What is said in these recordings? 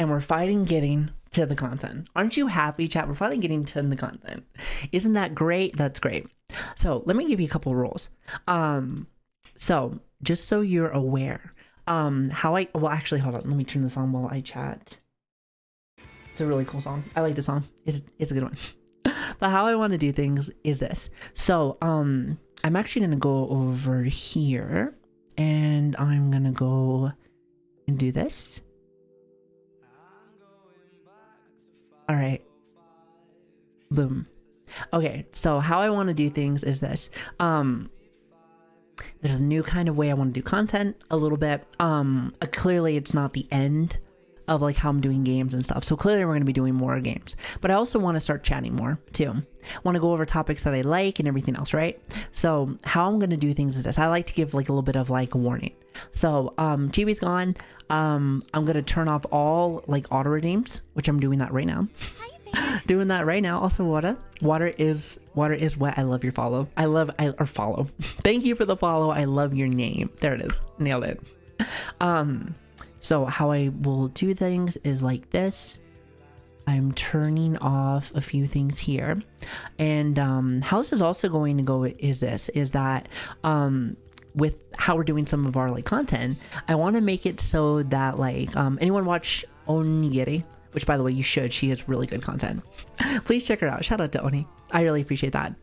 and we're finally getting to the content. Aren't you happy, chat? We're finally getting to the content. Isn't that great? That's great. So let me give you a couple rules. So just so you're aware, well, actually, hold on. Let me turn this on while I chat. It's a really cool song. I like the song. It's a good one. But how I want to do things is this. So, I'm actually going to go over here and I'm going to go and do this. All right. Boom. Okay. So how I want to do things is this. There's a new kind of way I want to do content a little bit. Clearly it's not the end of like how I'm doing games and stuff. So clearly we're going to be doing more games, but I also want to start chatting more too. Want to go over topics that I like and everything else, right? So how I'm going to do things is this. I like to give like a little bit of like a warning. So Chibi's gone. I'm going to turn off all like auto redeems, which I'm doing that right now. Doing that right now. Also water is wet. I love your follow. Or follow. Thank you for the follow. I love your name. There it is. Nailed it. So how I will do things is like this. I'm turning off a few things here, and how this is also going to go is that with how we're doing some of our like content, I want to make it so that like anyone watch Onigiri, which by the way you should. She has really good content. Please check her out. Shout out to Oni. I really appreciate that.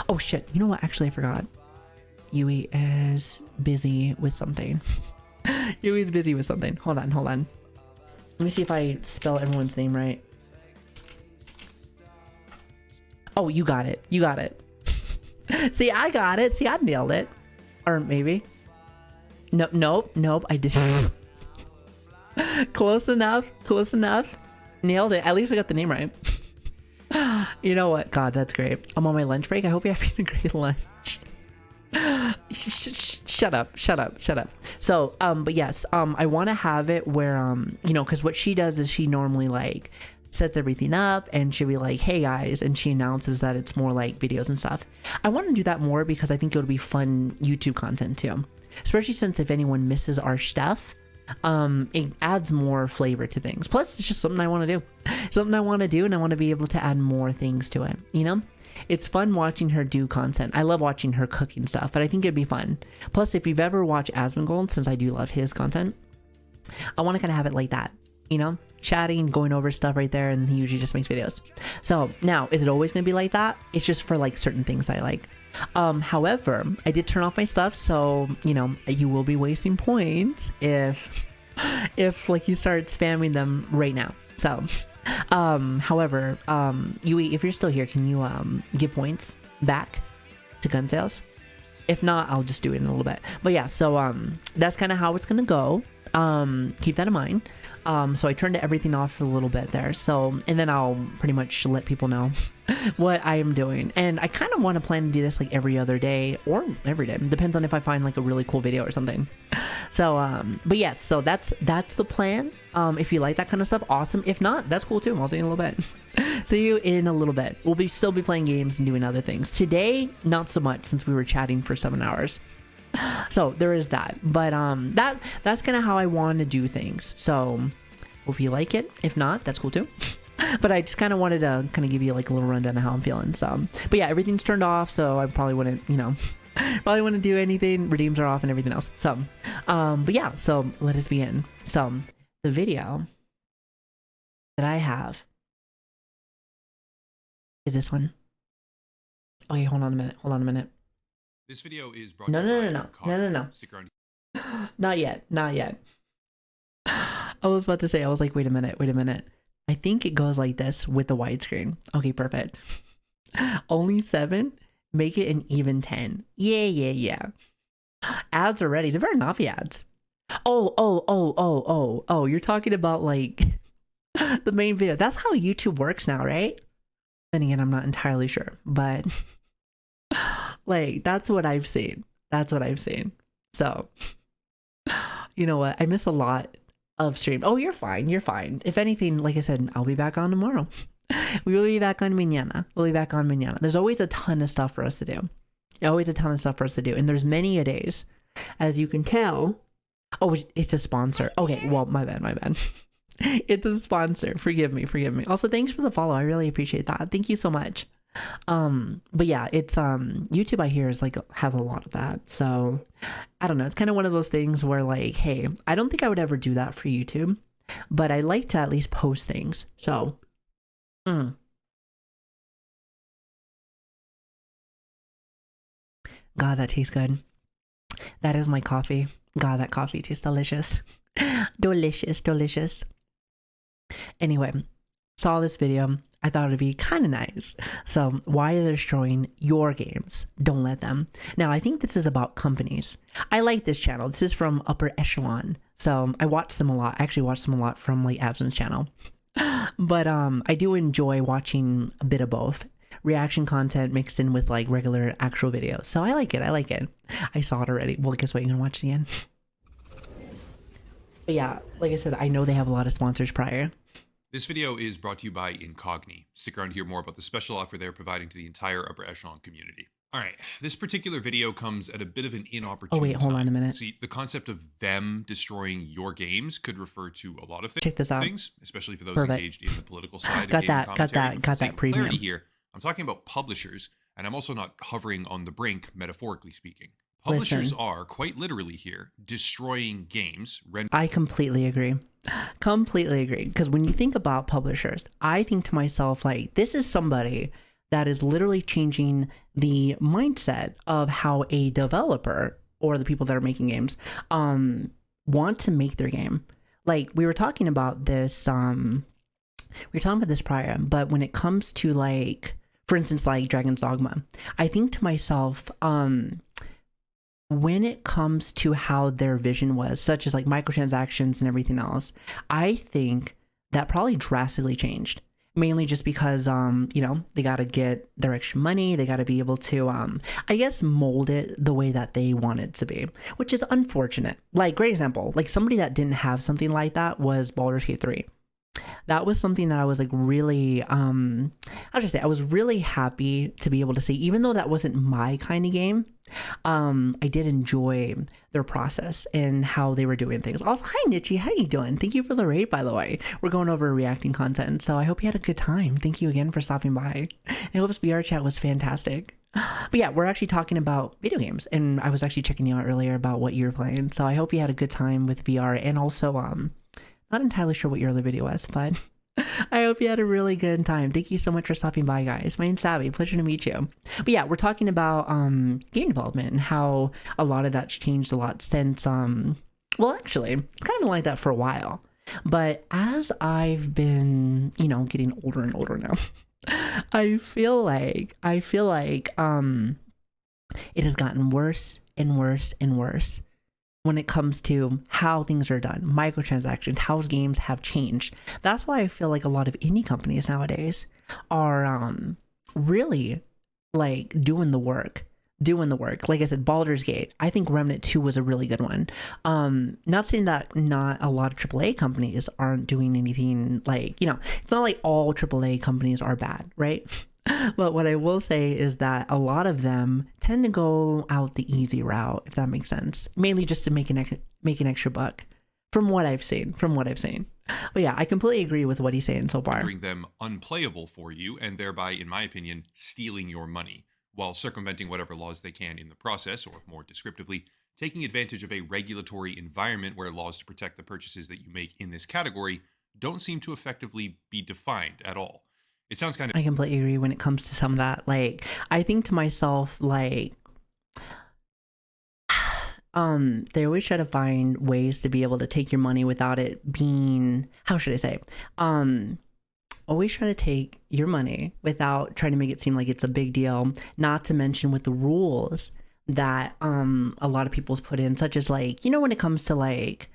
Oh shit, you know what, actually I forgot. Yui is busy with something. Yui's busy with something. Hold on. Let me see if I spell everyone's name right. Oh, you got it. See, I got it. See, I nailed it. Or maybe. Nope. I just close enough. Nailed it. At least I got the name right. You know what? God, that's great. I'm on my lunch break. I hope you're having a great lunch. Shut up. So but yes, I want to have it where you know, because what she does is she normally like sets everything up and she'll be like, hey guys, and she announces that it's more like videos and stuff. I want to do that more because I think it would be fun YouTube content too, especially since if anyone misses our stuff, it adds more flavor to things. Plus it's just something I want to do, and I want to be able to add more things to it, you know. It's fun watching her do content. I love watching her cooking stuff, but I think it'd be fun. Plus, if you've ever watched Asmongold, since I do love his content, I want to kind of have it like that, you know, chatting, going over stuff right there, and he usually just makes videos. So now, is it always going to be like that? It's just for like certain things I like. However, I did turn off my stuff, so you know, you will be wasting points if like you start spamming them right now. So however, Yui, if you're still here, can you give points back to gun sales? If not, I'll just do it in a little bit. But yeah, so that's kind of how it's gonna go. Keep that in mind. So I turned everything off for a little bit there. So, and then I'll pretty much let people know what I am doing. And I kind of want to plan to do this like every other day or every day. It depends on if I find like a really cool video or something. So, but yes, so that's the plan. If you like that kind of stuff, awesome. If not, that's cool too. I'll see you in a little bit. See you in a little bit. We'll still be playing games and doing other things. Today, not so much since we were chatting for 7 hours. So there is that, but that's kind of how I want to do things. So if you like it, if not, that's cool too. But I just kind of wanted to kind of give you like a little rundown of how I'm feeling. So, but yeah, everything's turned off, so I probably wouldn't, you know, probably wouldn't do anything. Redeems are off and everything else. So, but yeah, so let us begin. So the video that I have is this one. Okay, hold on a minute. This video is brought No. Stick around. Not yet. I was about to say, I was like, wait a minute. I think it goes like this with the widescreen. Okay, perfect. Only 7. Make it an even 10. Yeah. Ads are ready. There better not be ads. Oh, you're talking about like the main video. That's how YouTube works now, right? Then again, I'm not entirely sure, but like that's what I've seen. So you know what? I miss a lot of stream. Oh, you're fine. If anything, like I said, I'll be back on tomorrow. We will be back on mañana. There's always a ton of stuff for us to do. And there's many a days. As you can tell. Oh, it's a sponsor. Okay, well, my bad. It's a sponsor. Forgive me. Also, thanks for the follow. I really appreciate that. Thank you so much. But yeah, it's YouTube, I hear, is like has a lot of that. So I don't know. It's kind of one of those things where like, hey, I don't think I would ever do that for YouTube, but I like to at least post things. So God, that tastes good. That is my coffee. God, that coffee tastes delicious. Delicious. Anyway, saw this video. I thought it'd be kind of nice. So why are they destroying your games? Don't let them. Now, I think this is about companies. I like this channel. This is from Upper Echelon. So I watch them a lot. I actually watch them a lot from like Aslan's channel. But I do enjoy watching a bit of both. Reaction content mixed in with like regular actual videos. So I like it. I saw it already. Well, guess what? You're gonna watch it again. But yeah, like I said, I know they have a lot of sponsors prior. This video is brought to you by Incogni. Stick around to hear more about the special offer they're providing to the entire Upper Echelon community. All right, this particular video comes at a bit of an inopportune Oh wait, hold on a minute. See, the concept of them destroying your games could refer to a lot of Check this out. things, especially for those Perfect. engaged in the political side Got of gaming that commentary. For sake of premium. clarity here, I'm talking about publishers, and I'm also not hovering on the brink, metaphorically speaking. Publishers are, quite literally here, destroying games. I completely agree. Because when you think about publishers, I think to myself, like, this is somebody that is literally changing the mindset of how a developer or the people that are making games want to make their game. Like, we were talking about this, prior, but when it comes to, like, for instance, like Dragon's Dogma, I think to myself, when it comes to how their vision was, such as like microtransactions and everything else, I think that probably drastically changed. Mainly just because, you know, they got to get their extra money. They got to be able to, I guess, mold it the way that they want it to be, which is unfortunate. Like, great example, like somebody that didn't have something like that was Baldur's Gate 3. That was something that I was like really, how should I say, I was really happy to be able to see, even though that wasn't my kind of game. I did enjoy their process and how they were doing things. Also, hi Nichi, how you doing? Thank you for the raid, by the way. We're going over reacting content, so I hope you had a good time. Thank you again for stopping by. I hope this VRchat was fantastic. But yeah, we're actually talking about video games, and I was actually checking you out earlier about what you were playing, so I hope you had a good time with VR, and also not entirely sure what your other video was, but I hope you had a really good time. Thank you so much for stopping by, guys. My name's Savi. Pleasure to meet you. But yeah, we're talking about game development and how a lot of that's changed a lot since, well, actually, it's kind of been like that for a while. But as I've been, you know, getting older and older now, I feel like it has gotten worse and worse and worse when it comes to how things are done, microtransactions, how games have changed. That's why I feel like a lot of indie companies nowadays are really like doing the work. Like I said, Baldur's Gate, I think Remnant 2 was a really good one. Not saying that not a lot of AAA companies aren't doing anything, like, you know, it's not like all AAA companies are bad, right? But what I will say is that a lot of them tend to go out the easy route, if that makes sense. Mainly just to make an extra buck, from what I've seen. But yeah, I completely agree with what he's saying so far. Rendering them unplayable for you, and thereby, in my opinion, stealing your money, while circumventing whatever laws they can in the process, or more descriptively, taking advantage of a regulatory environment where laws to protect the purchases that you make in this category don't seem to effectively be defined at all. It sounds kind of... I completely agree when it comes to some of that. Like, I think to myself, like, they always try to find ways to be able to take your money without it being, how should I say? Always try to take your money without trying to make it seem like it's a big deal. Not to mention with the rules that a lot of people's put in, such as, like, you know, when it comes to like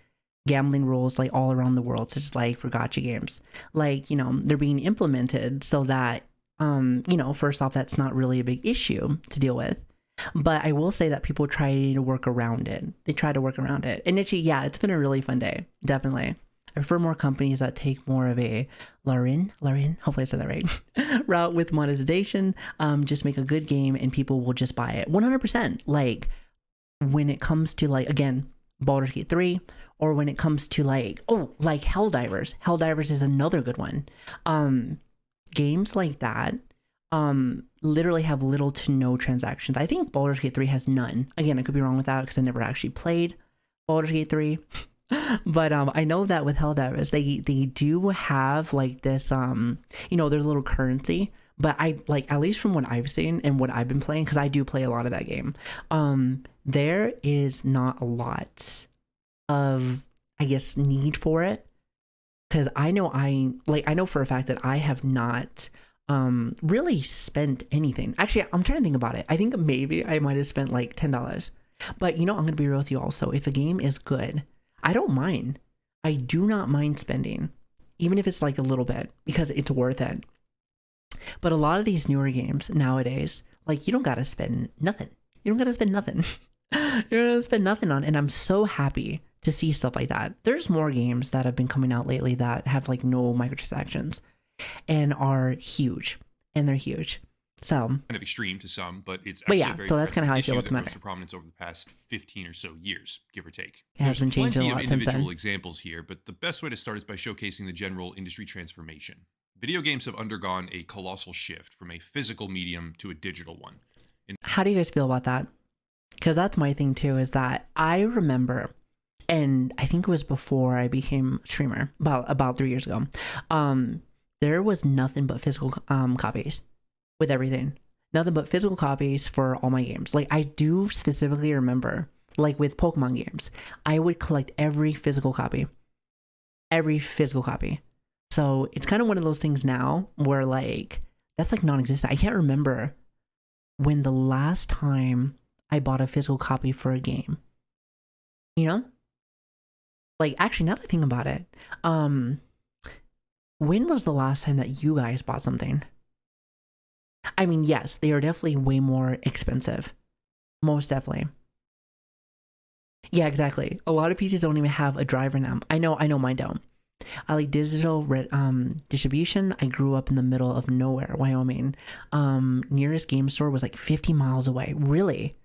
gambling rules, like all around the world, such as like for gacha games, like, you know, they're being implemented so that you know, first off, that's not really a big issue to deal with. But I will say that people try to work around it. They try to work around it. And yeah, it's been a really fun day. Definitely. I prefer more companies that take more of a Larin, hopefully I said that right, route with monetization. Just make a good game and people will just buy it 100%. Like, when it comes to, like, again, Baldur's Gate 3, or when it comes to like, oh, like Helldivers. Helldivers is another good one. Games like that literally have little to no transactions. I think Baldur's Gate 3 has none. Again, I could be wrong with that because I never actually played Baldur's Gate 3. But I know that with Helldivers, they do have like this you know, there's a little currency. But I like, at least from what I've seen and what I've been playing, because I do play a lot of that game, there is not a lot of, I guess, need for it. Because I know for a fact that I have not really spent anything. Actually, I'm trying to think about it. I think maybe I might have spent like $10. But you know, I'm gonna be real with you also. If a game is good, I don't mind. I do not mind spending, even if it's like a little bit, because it's worth it. But a lot of these newer games nowadays, like, you don't gotta spend nothing. You don't gotta spend nothing. You don't gotta spend nothing on. And I'm so happy to see stuff like that. There's more games that have been coming out lately that have like no microtransactions and are huge. And they're huge. So kind of extreme to some, but it's actually a very so that's kind of how I feel with the matter. Rose to prominence over the past 15 or so years, give or take. It has been changing a lot There's since plenty of then. individual examples here, but the best way to start is by showcasing the general industry transformation. Video games have undergone a colossal shift from a physical medium to a digital one. How do you guys feel about that? Because that's my thing too, is that I remember, and I think it was before I became a streamer, about 3 years ago, there was nothing but physical copies with everything. Nothing but physical copies for all my games. Like, I do specifically remember, like with Pokemon games, I would collect every physical copy. Every physical copy. So it's kind of one of those things now where like, that's like non-existent. I can't remember when the last time I bought a physical copy for a game. You know? Like, actually, now that I think about it, when was the last time that you guys bought something? I mean, yes, they are definitely way more expensive. Most definitely. Yeah, exactly. A lot of PCs don't even have a driver now. I know mine don't. I like digital distribution. I grew up in the middle of nowhere, Wyoming. Nearest game store was like 50 miles away. Really?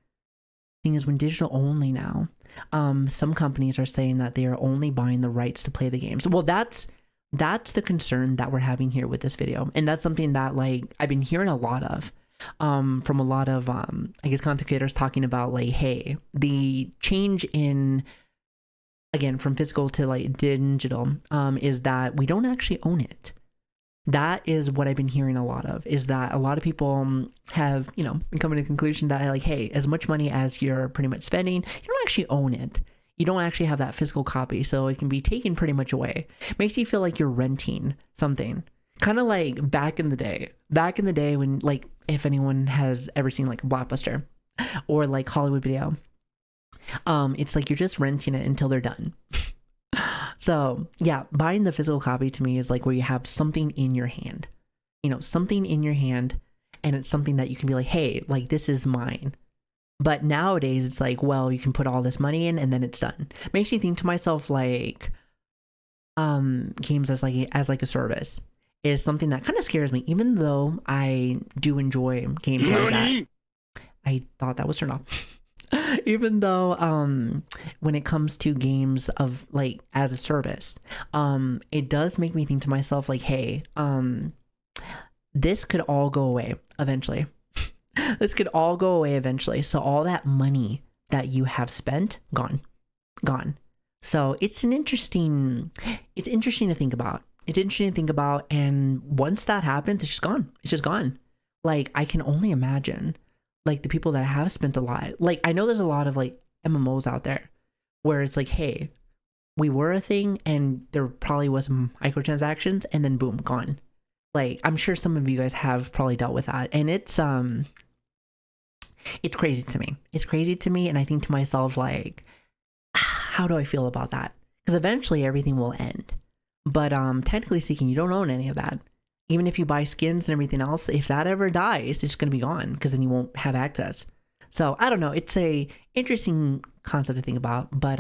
Thing is, when digital only now, some companies are saying that they are only buying the rights to play the games. Well, that's the concern that we're having here with this video, and that's something that like I've been hearing a lot of from a lot of I guess content creators talking about, like, hey, the change in, again, from physical to like digital, is that we don't actually own it. That is what I've been hearing a lot of, is that a lot of people have, you know, been coming to the conclusion that like, hey, as much money as you're pretty much spending, you don't actually own it. You don't actually have that physical copy, so it can be taken pretty much away. Makes you feel like you're renting something. Kind of like back in the day when, like, if anyone has ever seen like a Blockbuster or like Hollywood Video, it's like you're just renting it until they're done. So yeah, buying the physical copy to me is like where you have something in your hand, you know, something in your hand, and it's something that you can be like, hey, like, this is mine. But nowadays it's like, well, you can put all this money in and then it's done. Makes me think to myself like, games as like a service is something that kind of scares me, even though I do enjoy games like that. I thought that was turned off. Even though when it comes to games of like as a service, it does make me think to myself like, hey, this could all go away eventually. This could all go away eventually. So all that money that you have spent, gone. So it's interesting to think about. It's interesting to think about. And once that happens, it's just gone. It's just gone. Like, I can only imagine like the people that have spent a lot. Like, I know there's a lot of like MMOs out there where it's like, hey, we were a thing and there probably was some microtransactions and then boom, gone. Like, I'm sure some of you guys have probably dealt with that. And it's crazy to me. It's crazy to me. And I think to myself, like, how do I feel about that? Because eventually everything will end. But technically speaking, you don't own any of that. Even if you buy skins and everything else, if that ever dies, it's going to be gone because then you won't have access. So I don't know. It's a interesting concept to think about. But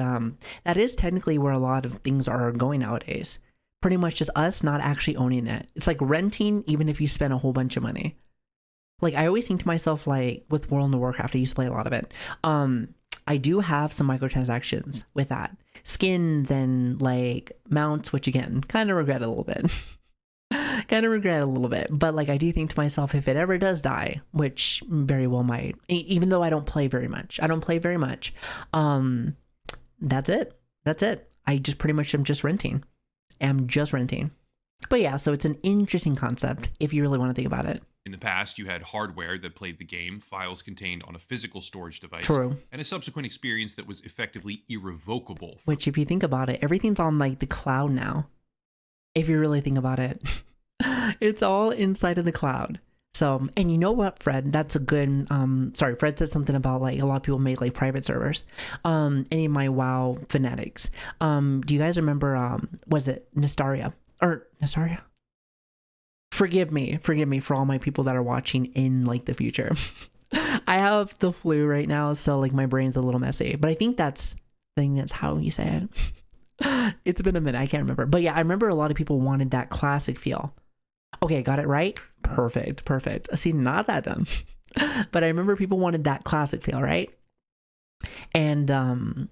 that is technically where a lot of things are going nowadays. Pretty much just us not actually owning it. It's like renting, even if you spend a whole bunch of money. Like, I always think to myself, like, with World of Warcraft, I used to play a lot of it. I do have some microtransactions with that. Skins and like mounts, which again, kind of regret a little bit. But like I do think to myself, if it ever does die, which very well might, even though I don't play very much, that's it. I just pretty much am just renting. But yeah, so it's an interesting concept if you really want to think about it. In the past, you had hardware that played the game, files contained on a physical storage device, True. and a subsequent experience that was effectively irrevocable. Which, if you think about it, everything's on like the cloud now. If you really think about it, it's all inside of the cloud. So, and you know what, Fred? That's a good. Fred said something about like a lot of people make like private servers. Any of my WoW fanatics. Do you guys remember? Was it Nestaria? Forgive me for all my people that are watching in like the future. I have the flu right now, so like my brain's a little messy, but I think that's how you say it. It's been a minute, I can't remember, but yeah, I remember a lot of people wanted that classic feel. Okay, got it right. Perfect. See, not that dumb, but I remember people wanted that classic feel, right? And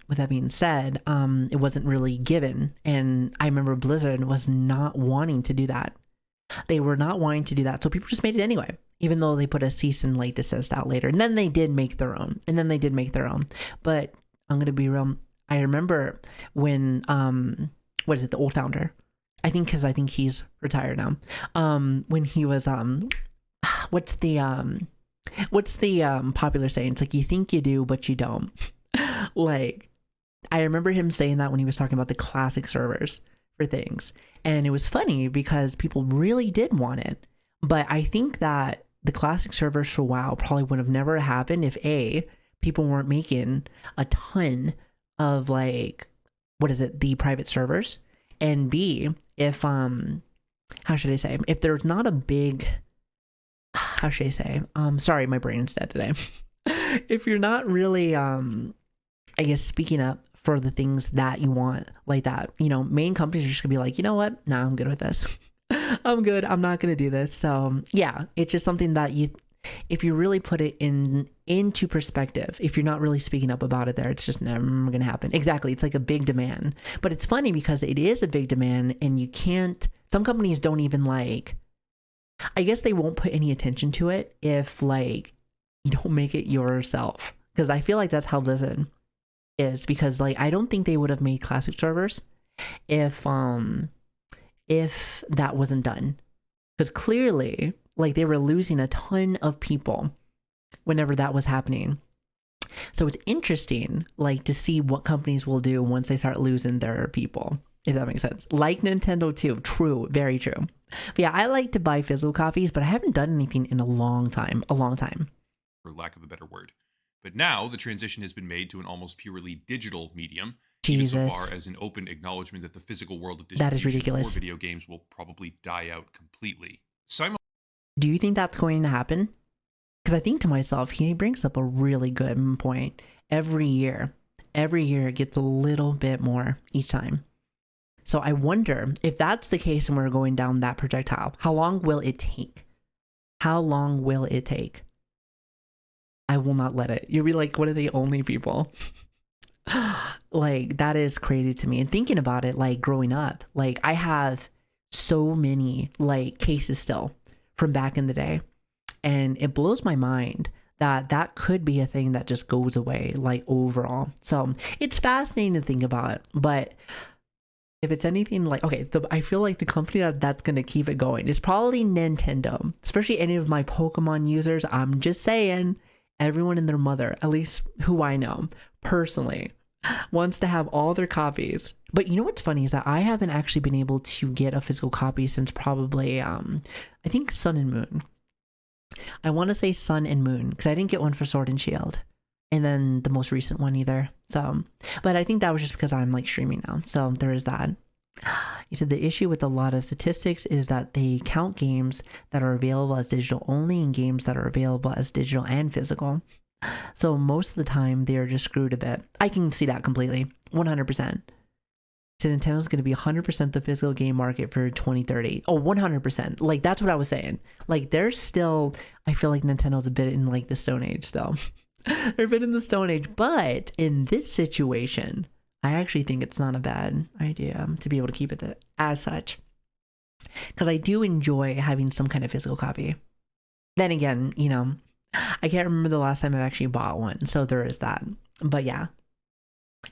with that being said, it wasn't really given, and I remember Blizzard was not wanting to do that. They were not wanting to do that, so people just made it anyway, even though they put a cease and like desist out later. And then they did make their own. But I'm gonna be real. I remember when what is it? The old founder. I think he's retired now. When he was what's the popular saying? It's like you think you do, but you don't. Like, I remember him saying that when he was talking about the classic servers for things. And it was funny because people really did want it. But I think that the classic servers for WoW probably would have never happened if A, people weren't making a ton of like, the private servers. And B, if, how should I say? If there's not a big, how should I say? Sorry, my brain's dead today. If you're not really, I guess, speaking up for the things that you want, like that, main companies are just gonna be like, you know what? Nah, I'm good with this. I'm good. I'm not gonna do this. So yeah, it's just something that if you really put it into perspective, if you're not really speaking up about it there, it's just never gonna happen. Exactly. It's like a big demand. But it's funny because it is a big demand and some companies don't even like, I guess they won't put any attention to it if like you don't make it yourself. Because I feel like that's how Blizzard is, because like I don't think they would have made classic servers if that wasn't done, because clearly like they were losing a ton of people whenever that was happening. So it's interesting like to see what companies will do once they start losing their people, if that makes sense. Like Nintendo too. True, very true. But yeah, I like to buy physical copies, but I haven't done anything in a long time, for lack of a better word. But now the transition has been made to an almost purely digital medium, Jesus. even so far as an open acknowledgement that the physical world of distribution That is ridiculous. for video games will probably die out completely. Do you think that's going to happen? Because I think to myself, he brings up a really good point. Every year it gets a little bit more each time. So I wonder if that's the case and we're going down that projectile, how long will it take? I will not let it. You'll be like one of the only people. Like, that is crazy to me. And thinking about it, like growing up, like I have so many like cases still from back in the day. And it blows my mind that could be a thing that just goes away, like overall. So it's fascinating to think about it. But if it's anything like, okay, I feel like the company that's going to keep it going is probably Nintendo, especially any of my Pokemon users. I'm just saying, everyone and their mother, at least who I know personally, wants to have all their copies. But you know what's funny is that I haven't actually been able to get a physical copy since probably, I think Sun and Moon. I want to say Sun and Moon, because I didn't get one for Sword and Shield. And then the most recent one either. So, but I think that was just because I'm like streaming now. So there is that. He said the issue with a lot of statistics is that they count games that are available as digital only and games that are available as digital and physical. So most of the time they're just screwed a bit. I can see that completely. 100%. So Nintendo's going to be 100% the physical game market for 2030. Oh, 100%. Like, that's what I was saying. Like, there's still, I feel like Nintendo's a bit in like the Stone Age still. They're a bit in the Stone Age. But in this situation, I actually think it's not a bad idea to be able to keep it as such. Because I do enjoy having some kind of physical copy. Then again, you know, I can't remember the last time I've actually bought one. So there is that. But yeah,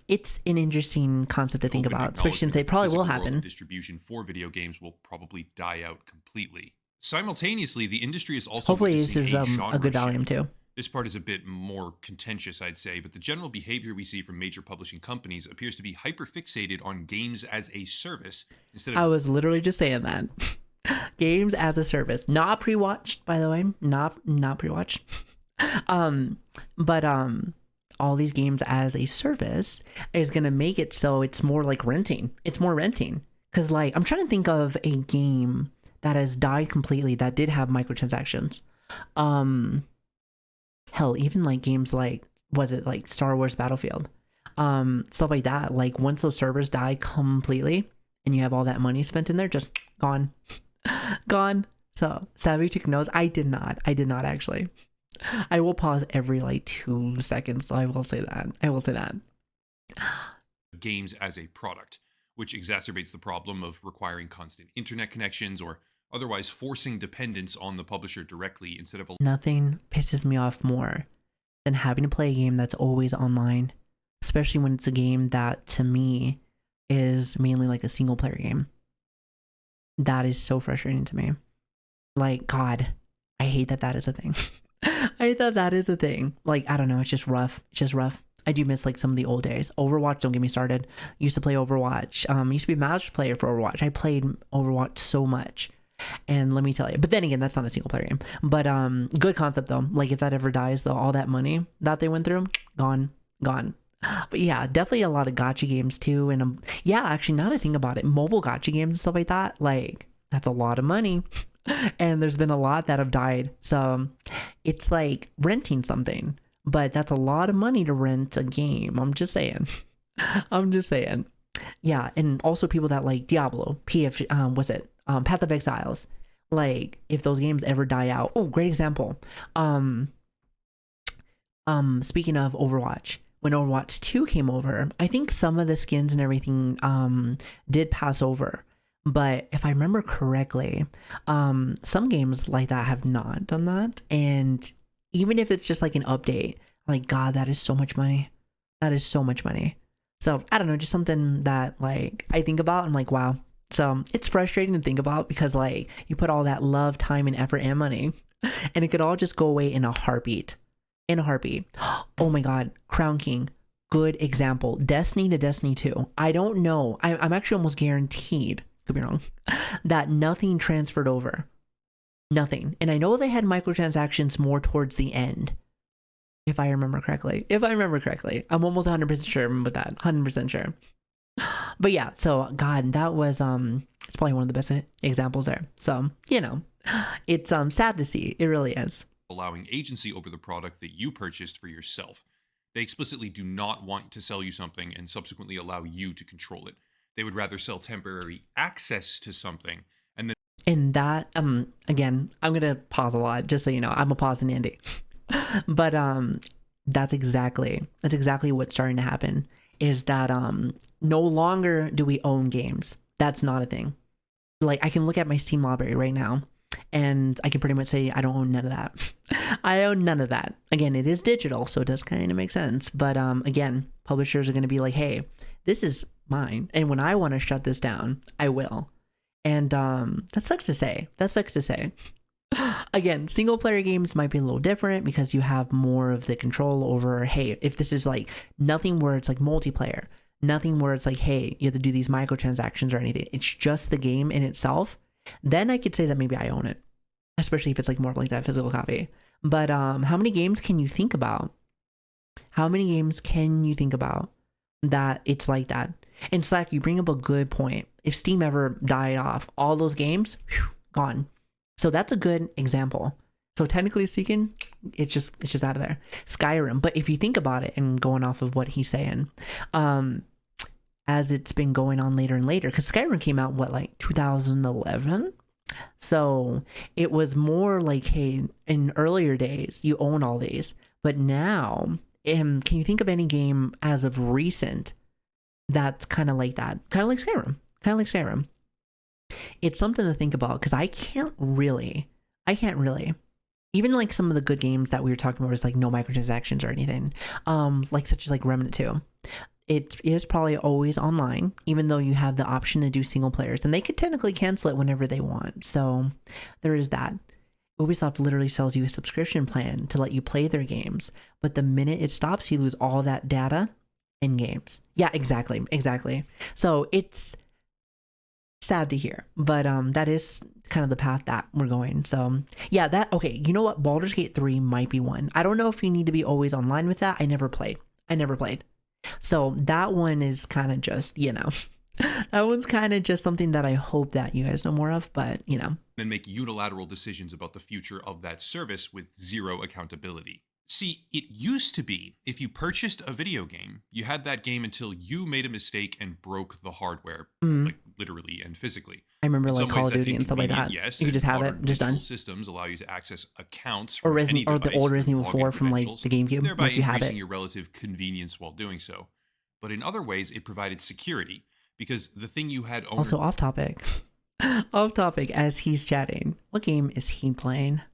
it's an interesting concept to think about, especially since it probably will happen. Distribution for video games will probably die out completely. Simultaneously, the industry is also hopefully this is a good volume too. This part is a bit more contentious, I'd say, but the general behavior we see from major publishing companies appears to be hyper-fixated on games as a service instead of... I was literally just saying that. Games as a service. Not pre-watched, by the way. Not pre-watched. But all these games as a service is going to make it so it's more like renting. It's more renting. Because, like, I'm trying to think of a game that has died completely that did have microtransactions. Hell, even like games like, was it like Star Wars Battlefield? Stuff like that. Like once those servers die completely and you have all that money spent in there, just gone. Gone. So Savii took notes. I did not actually. I will pause every like 2 seconds. So I will say that. Games as a product, which exacerbates the problem of requiring constant internet connections or otherwise forcing dependence on the publisher directly instead of... Nothing pisses me off more than having to play a game that's always online, especially when it's a game that to me is mainly like a single player game. That is so frustrating to me. Like, God, I hate that is a thing. I hate that is a thing. Like, I don't know, it's just rough. I do miss like some of the old days. Overwatch, don't get me started. Used to play Overwatch. Used to be a match player for Overwatch. I played Overwatch so much. And let me tell you, but then again, that's not a single player game. But good concept though. Like if that ever dies though, all that money that they went through, gone. But yeah, definitely a lot of gacha games too. And yeah, actually now that I think about it, mobile gacha games and stuff like that, like that's a lot of money. And there's been a lot that have died. So it's like renting something, but that's a lot of money to rent a game. I'm just saying. Yeah, and also people that like Diablo, Path of Exiles. Like if those games ever die out. Oh, great example. Speaking of Overwatch, when Overwatch 2 came over, I think some of the skins and everything did pass over. But if I remember correctly, some games like that have not done that. And even if it's just like an update, like God, that is so much money. So I don't know, just something that like I think about. I'm like, wow. So it's frustrating to think about because like you put all that love, time, and effort and money, and it could all just go away in a heartbeat. Oh my God, Crown King, good example. Destiny to Destiny 2. I don't know. I'm actually almost guaranteed, could be wrong, that nothing transferred over. Nothing. And I know they had microtransactions more towards the end. If I remember correctly. I'm almost 100% sure with that. 100% sure. But yeah, so God, that was it's probably one of the best examples there. So, you know, it's sad to see. It really is. Allowing agency over the product that you purchased for yourself. They explicitly do not want to sell you something and subsequently allow you to control it. They would rather sell temporary access to something and then... And that again, I'm gonna pause a lot just so you know. I'm a pause in Andy. But that's exactly what's starting to happen, is that no longer do we own games. That's not a thing. Like I can look at my Steam library right now and I can pretty much say I don't own none of that. I own none of that. Again, it is digital, so it does kind of make sense. But again, publishers are going to be like, hey, this is mine, and when I want to shut this down, I will. And that sucks to say. Again, single player games might be a little different because you have more of the control over, hey, if this is like nothing where it's like multiplayer, nothing where it's like, hey, you have to do these microtransactions or anything. It's just the game in itself. Then I could say that maybe I own it, especially if it's like more like that physical copy. But how many games can you think about? That it's like that? And Slack, you bring up a good point. If Steam ever died off, all those games, gone. So that's a good example. So technically speaking, it's just out of there. Skyrim. But if you think about it and going off of what he's saying, as it's been going on later and later, because Skyrim came out, what, like 2011? So it was more like, hey, in earlier days, you own all these. But now, can you think of any game as of recent that's kind of like that? Kind of like Skyrim. Kind of like Skyrim. It's something to think about, because I can't really. Even like some of the good games that we were talking about was like no microtransactions or anything. Like such as like Remnant 2. It is probably always online, even though you have the option to do single players, and they could technically cancel it whenever they want. So there is that. Ubisoft literally sells you a subscription plan to let you play their games, but the minute it stops, you lose all that data in games. Yeah, exactly. So it's sad to hear, but that is kind of the path that we're going. So yeah, okay, you know what? Baldur's Gate 3 might be one. I don't know if you need to be always online with that. I never played. So that one is kind of just, that one's kind of just something that I hope that you guys know more of, but and make unilateral decisions about the future of that service with zero accountability. See, it used to be if you purchased a video game, you had that game until you made a mistake and broke the hardware, like literally and physically. I remember In like some Call ways, of that's Duty and stuff like that. inconvenient, yes, You could just have modern it, just digital done. Systems allow you to access accounts Or from any the device old through Resident Evil login 4 from like credentials, the GameCube, thereby like you have increasing it. your relative convenience while doing so. But in other ways, it provided security because the thing you had Also off topic. Off topic as he's chatting. What game is he playing? I'm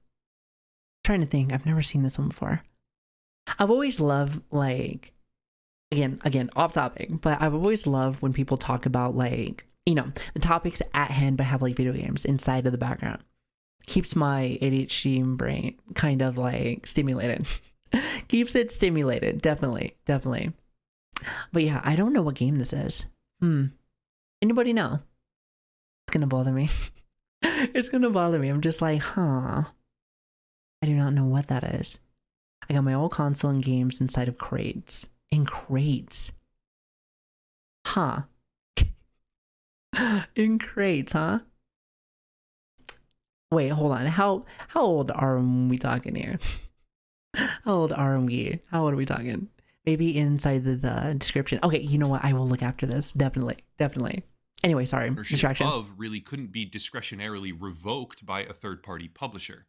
trying to think. I've never seen this one before. I've always loved like again off topic, but I've always loved when people talk about like, the topics at hand but have like video games inside of the background. Keeps my ADHD brain kind of like stimulated. Keeps it stimulated, definitely. But yeah, I don't know what game this is. Anybody know? It's gonna bother me. I'm just like, I do not know what that is. I got my old console and games inside of crates. In crates. Huh. In crates, huh? Wait, hold on. How old are we talking here? How old are we talking? Maybe inside the description. Okay, you know what? I will look after this. Definitely. Anyway, sorry. Distraction. Of really couldn't be discretionarily revoked by a third-party publisher.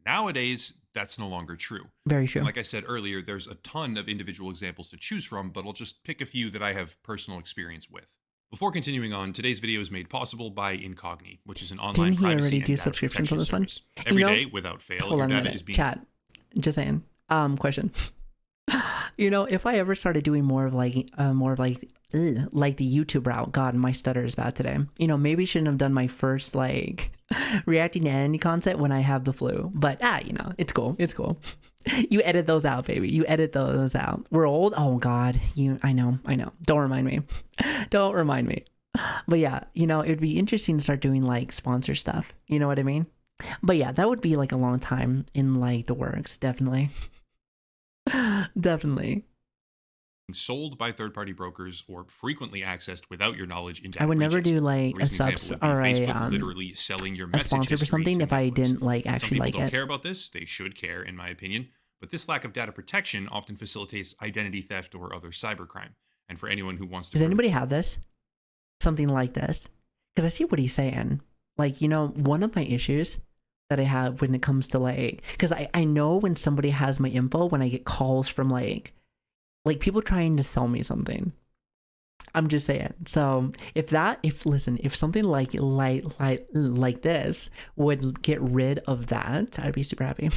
Nowadays, that's no longer true. Very true. And like I said earlier, there's a ton of individual examples to choose from, but I'll just pick a few that I have personal experience with. Before continuing on, today's video is made possible by Incogni, which is an online Didn't he privacy already and do data subscriptions on protection this one? service. Every day, without fail, Hold your on a data minute. is being... Chat. Just saying. Question. If I ever started doing more of like the YouTube route, God, my stutter is bad today. Maybe shouldn't have done my first like reacting to any content when I have the flu. But it's cool. You edit those out, baby. You edit those out. We're old. Oh God, I know. Don't remind me. But yeah, it'd be interesting to start doing like sponsor stuff. You know what I mean? But yeah, that would be like a long time in like the works. Definitely. Sold by third-party brokers or frequently accessed without your knowledge into I would never breaches. do like a subs or literally selling your a message sponsor for something if I didn't like actually Some like people don't it. care about this. They should care, in my opinion. But this lack of data protection often facilitates identity theft or other cybercrime. And for anyone who wants to... Does anybody have this? Something like this? Because I see what he's saying. Like, one of my issues that I have when it comes to like... Because I know when somebody has my info, when I get calls from like people trying to sell me something. I'm just saying. So if something like this would get rid of that, I'd be super happy.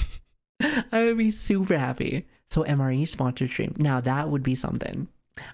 I would be super happy. So MRE sponsored stream. Now that would be something.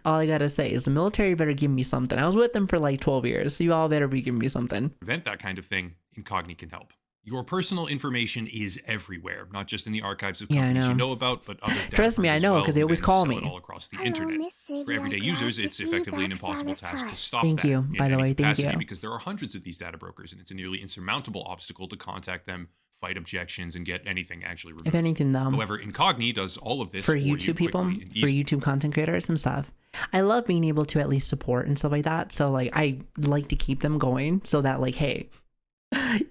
All I gotta say is the military better give me something. I was with them for like 12 years. So you all better be giving me something. Prevent that kind of thing, Incogni can help. Your personal information is everywhere, not just in the archives of companies you know about, but other data Trust me, I know, because they always call me. All across the internet. For everyday users, it's effectively an impossible task to stop Thank you, by the way, thank you. Because there are hundreds of these data brokers, and it's a nearly insurmountable obstacle to contact them, fight objections, and get anything actually removed. If anything, though, however, Incogni does all of this for YouTube people, for YouTube content creators and stuff. I love being able to at least support and stuff like that. So like, I like to keep them going so that like, hey,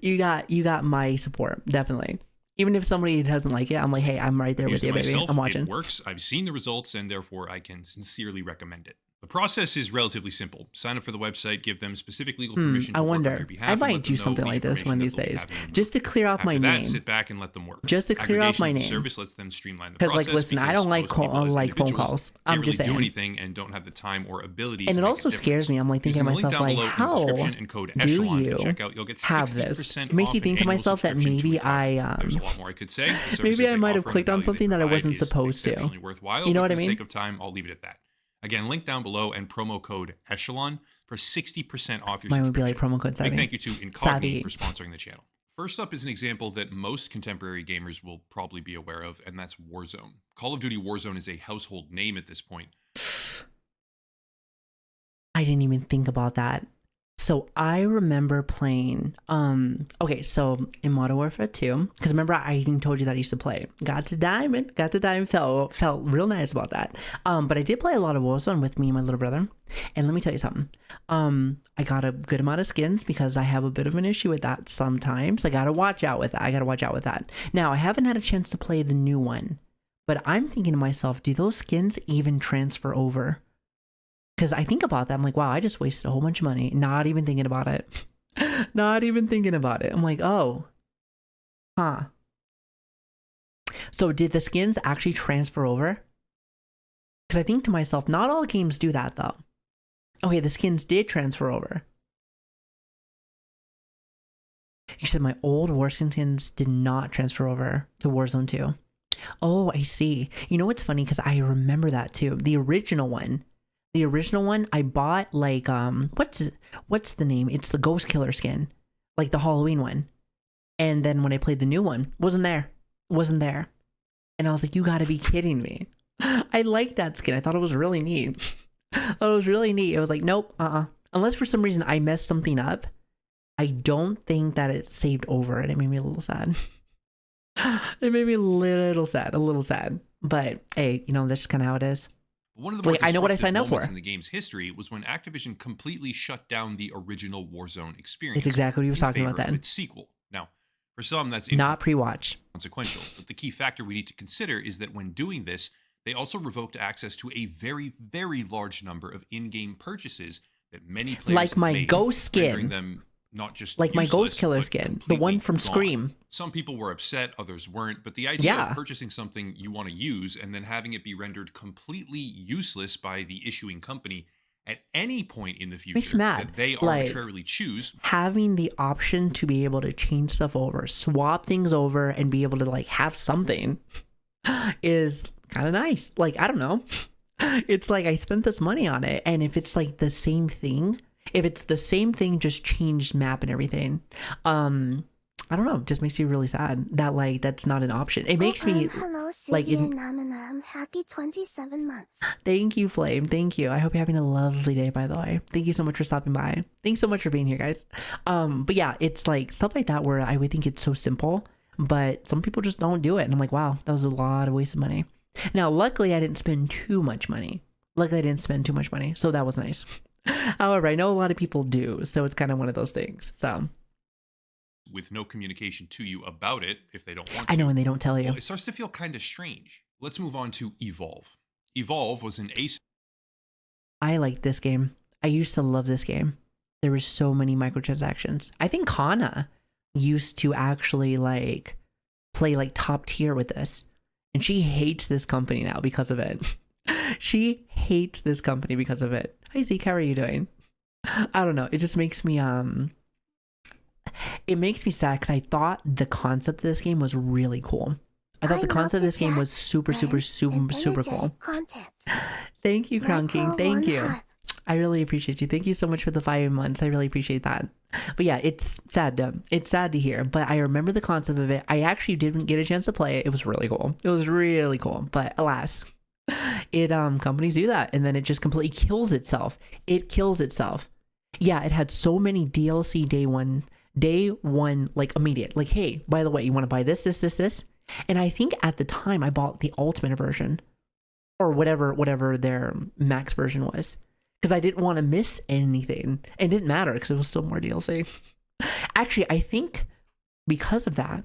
you got my support, definitely. Even if somebody doesn't like it, I'm like, hey, I'm right there with you, baby. I'm watching. It works. I've seen the results, and therefore I can sincerely recommend it. The process is relatively simple. Sign up for the website, give them specific legal permission I to work on your wonder. behalf. I and let might them do know something the like this information one of that these they'll be days, having them just to clear off After my that, name. sit back and let them work. Just to clear off Aggregation my of the name. service lets them streamline the Because, process. like, listen, I because don't like most people as phone individuals calls. can't I'm just really do saying. anything and don't have the time or ability And to it make also a scares difference. me. I'm like thinking to Using the link myself, down like, below in the how description and code do echelon you at checkout, you'll get have 60% this? It makes off you an think to annual myself that subscription to maybe Evolve. There's a lot more I could say. The services maybe I they might have offer and clicked the on value they something that I provide wasn't is supposed to. exceptionally worthwhile. You know but what I for the mean? sake of time, I'll leave it at that. Again, link down below and promo code echelon for 60% off your Mine would be subscription. like promo code Big Savi. thank you to Incognito Savi. for sponsoring the channel. First up is an example that most contemporary gamers will probably be aware of, and that's Warzone. Call of Duty Warzone is a household name at this point. I didn't even think about that. So I remember playing, okay, so in Modern Warfare 2, because remember I even told you that I used to play. Got to diamond, felt real nice about that. But I did play a lot of Warzone with me and my little brother. And let me tell you something. I got a good amount of skins because I have a bit of an issue with that sometimes. I gotta watch out with that. Now, I haven't had a chance to play the new one, but I'm thinking to myself, do those skins even transfer over? Because I think about that, I'm like, wow, I just wasted a whole bunch of money, not even thinking about it. Not even thinking about it. I'm like, oh, huh. So did the skins actually transfer over? Because I think to myself, not all games do that though. Okay, the skins did transfer over. You said my old Warzone skins did not transfer over to Warzone 2. Oh, I see. You know what's funny? Because I remember that too. The original one, I bought like, what's the name? It's the Ghost Killer skin, like the Halloween one. And then when I played the new one, wasn't there. And I was like, you gotta be kidding me. I liked that skin. I thought it was really neat. It was like, nope, Unless for some reason I messed something up, I don't think that it saved over, and it made me a little sad. It made me a little sad. But hey, you know, that's just kind of how it is. One of the more I know what I signed up for in the game's history was when Activision completely shut down the original Warzone experience. It's exactly what he was talking about in favor of then. its sequel. Now, for some, that's Not pre-watch. consequential, but the key factor we need to consider is that when doing this, they also revoked access to a very, very large number of in-game purchases that many players Like my made, ghost rendering skin. them not just Like my useless, Ghost Killer but skin, the completely one from gone. Scream. Some people were upset, others weren't, but the idea Yeah. of purchasing something you want to use and then having it be rendered completely useless by the issuing company at any point in the future Makes me mad. that they Like, arbitrarily choose. Having the option to be able to change stuff over, swap things over, and be able to like have something is kind of nice. Like, I don't know. It's like I spent this money on it, and if it's like the same thing, just changed map and everything, I don't know, it just makes me really sad that like that's not an option. It makes me hello, like Savii and I'm happy 27 months. Thank you, Flame. Thank you. I hope you're having a lovely day, by the way. Thank you so much for stopping by. Thanks so much for being here, guys. But yeah, it's like stuff like that where I would think it's so simple, but some people just don't do it. And I'm like, wow, that was a lot of wasted money. Now, luckily, I didn't spend too much money. So that was nice. However, I know a lot of people do, so it's kind of one of those things. So With no communication to you about it, if they don't want to. I know, and they don't tell you. Well, it starts to feel kind of strange. Let's move on to Evolve. Evolve was an ace. I like this game. I used to love this game. There were so many microtransactions. I think Kana used to actually like play like top tier with this, and she hates this company now because of it. She hates this company because of it. Hi Zeke, how are you doing? I don't know. It just makes me it makes me sad because I thought the concept of this game was really cool. I thought the concept of this game was super cool. Content. Thank you, Crown King. Thank you. Hot. I really appreciate you. Thank you so much for the 5 months. I really appreciate that. But yeah, it's sad to hear. But I remember the concept of it. I actually didn't get a chance to play it. It was really cool. But alas, companies do that, and then it just completely kills itself. Yeah, it had so many DLC day one, like immediate. Like, hey, by the way, you want to buy this. And I think at the time I bought the ultimate version, or whatever their max version was, because I didn't want to miss anything. It didn't matter because it was still more DLC. Actually, I think because of that,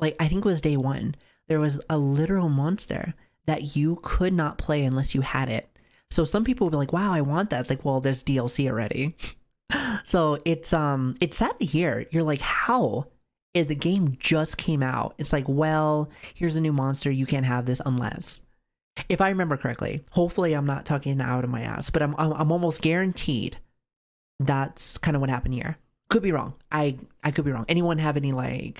like I think it was day one, there was a literal monster that you could not play unless you had it. So some people will be like, wow, I want that. It's like, well, there's DLC already. So it's sad to hear. You're like, how? The game just came out. It's like, well, here's a new monster. You can't have this unless, if I remember correctly. Hopefully, I'm not talking out of my ass, but I'm almost guaranteed that's kind of what happened here. Could be wrong. I could be wrong. Anyone have any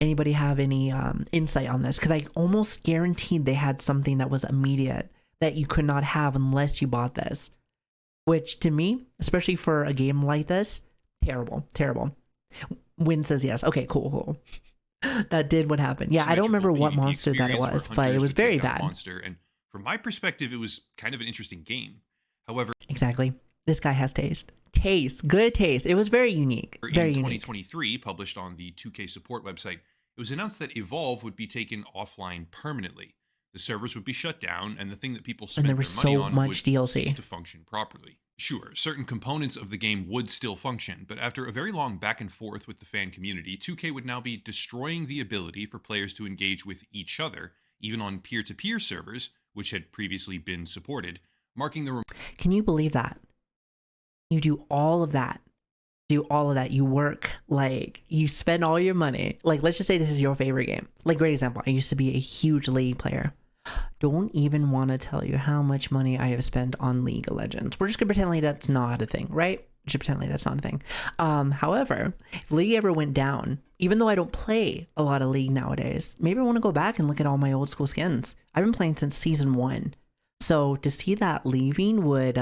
anybody have any insight on this? Because I almost guaranteed they had something that was immediate that you could not have unless you bought this. Which to me, especially for a game like this, terrible. Win says yes. Okay, cool. That did what happened. Yeah, I don't remember what monster that it was, but it was very bad. Monster, and from my perspective, it was kind of an interesting game. However, exactly. This guy has taste. Good taste. It was very unique. Very in unique. 2023, published on the 2K support website, it was announced that Evolve would be taken offline permanently. The servers would be shut down, and the thing that people spent their money on would cease to function properly. Sure, certain components of the game would still function, but after a very long back and forth with the fan community, 2K would now be destroying the ability for players to engage with each other, even on peer-to-peer servers, which had previously been supported, marking the... Can you believe that? You do all of that. You work, like, you spend all your money. Like, let's just say this is your favorite game. Like, great example. I used to be a huge League player. Don't even want to tell you how much money I have spent on League of Legends. We're just gonna pretend like that's not a thing, right? Just pretend like that's not a thing. However, if League ever went down, even though I don't play a lot of League nowadays, maybe I want to go back and look at all my old school skins. I've been playing since season 1. So to see that leaving would,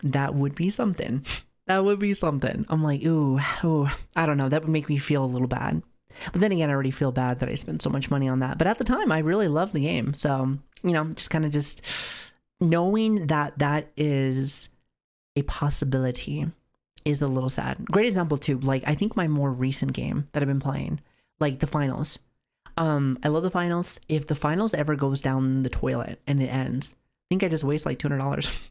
that would be something. That would be something. I'm like, ooh, I don't know. That would make me feel a little bad. But then again, I already feel bad that I spent so much money on that. But at the time, I really loved the game. So, just knowing that that is a possibility is a little sad. Great example too. Like, I think my more recent game that I've been playing, like the finals. I love the finals. If the finals ever goes down the toilet and it ends, I think I just waste like $200.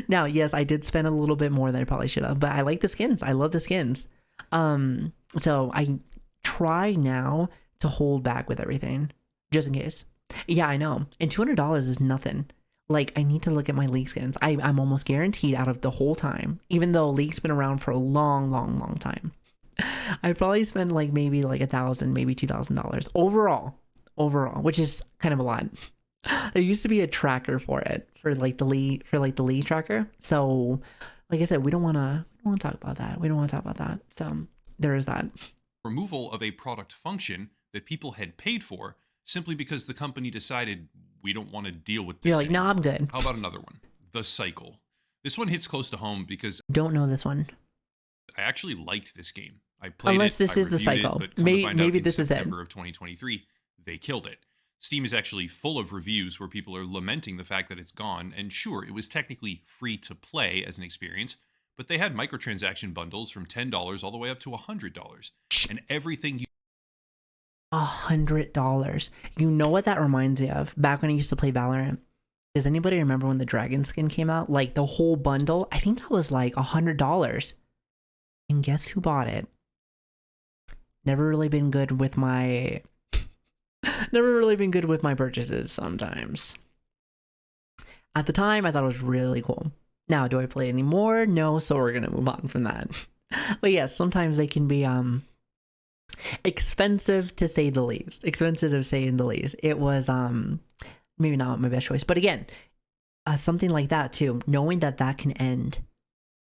Now, yes, I did spend a little bit more than I probably should have, but I like the skins. I love the skins. So I try now to hold back with everything just in case. Yeah, I know. And $200 is nothing. Like, I need to look at my League skins. I'm almost guaranteed out of the whole time, even though League's been around for a long time, I probably spend like maybe like $1,000, maybe $2,000 overall, which is kind of a lot. There used to be a tracker for it, for the League tracker. So, like I said, we don't want to talk about that. So there is that. Removal of a product function that people had paid for simply because the company decided we don't want to deal with this. You're like, no, I'm good. How about another one? The Cycle. This one hits close to home because... Don't know this one. I actually liked this game. I played Unless it, this is the Cycle. Maybe this is it. In September of 2023, they killed it. Steam is actually full of reviews where people are lamenting the fact that it's gone, and sure, it was technically free to play as an experience, but they had microtransaction bundles from $10 all the way up to $100, and everything you... $100. You know what that reminds me of? Back when I used to play Valorant. Does anybody remember when the dragon skin came out? Like, the whole bundle? I think that was like $100. And guess who bought it? Never really been good with my purchases sometimes. At the time, I thought it was really cool. Now, do I play anymore? No, so we're gonna move on from that. But yes, sometimes they can be expensive to say the least. It was maybe not my best choice, but again, something like that too. Knowing that that can end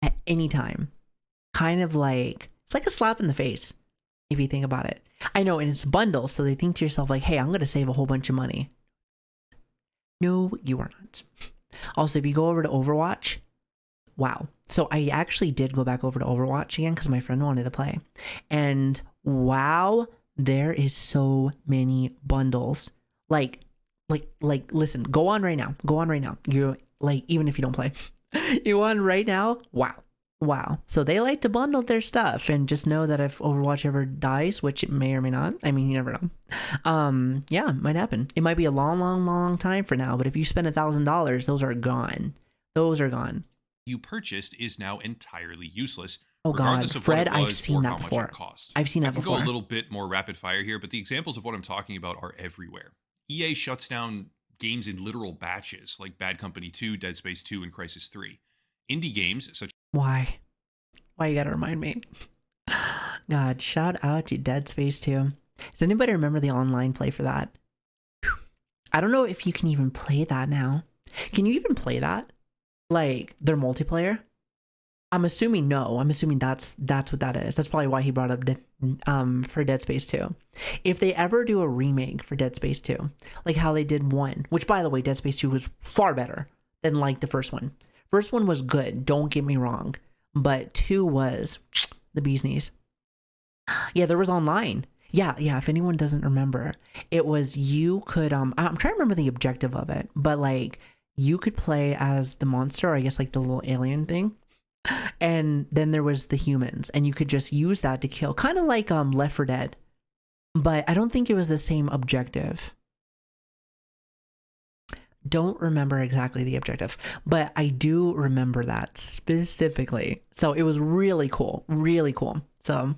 at any time, kind of like, it's like a slap in the face if you think about it. I know, and it's bundles, so they think to yourself like, hey, I'm gonna save a whole bunch of money. No, you are not. Also, if you go over to Overwatch, wow. So I actually did go back over to Overwatch again because my friend wanted to play. And wow, there is so many bundles. Like, listen, go on right now. You're like, even if you don't play, you on right now. Wow. So they like to bundle their stuff, and just know that if Overwatch ever dies, which it may or may not, I mean, you never know. Yeah, it might happen. It might be a long time for now, but if you spend $1,000, those are gone. You purchased is now entirely useless. Oh God, of Fred, what it was I've seen or that how much before. it cost. I've seen that I can before. go a little bit more rapid fire here, but the examples of what I'm talking about are everywhere. EA shuts down games in literal batches, like Bad Company 2, Dead Space 2, and Crisis 3. Indie games such Why? Why you gotta remind me? God, shout out to Dead Space 2. Does anybody remember the online play for that? I don't know if you can even play that now. Can you even play that? Like their multiplayer? I'm assuming no. I'm assuming that's what that is. That's probably why he brought up for Dead Space 2. If they ever do a remake for Dead Space 2, like how they did 1, which by the way, Dead Space 2 was far better than like the first one. First one was good, don't get me wrong, but 2 was the bee's knees. Yeah, there was online. Yeah, if anyone doesn't remember, it was you could I'm trying to remember the objective of it, but like you could play as the monster, or I guess like the little alien thing. And then there was the humans, and you could just use that to kill, kind of like Left 4 Dead, but I don't think it was the same objective. Don't remember exactly the objective, but I do remember that specifically. So it was really cool, really cool. So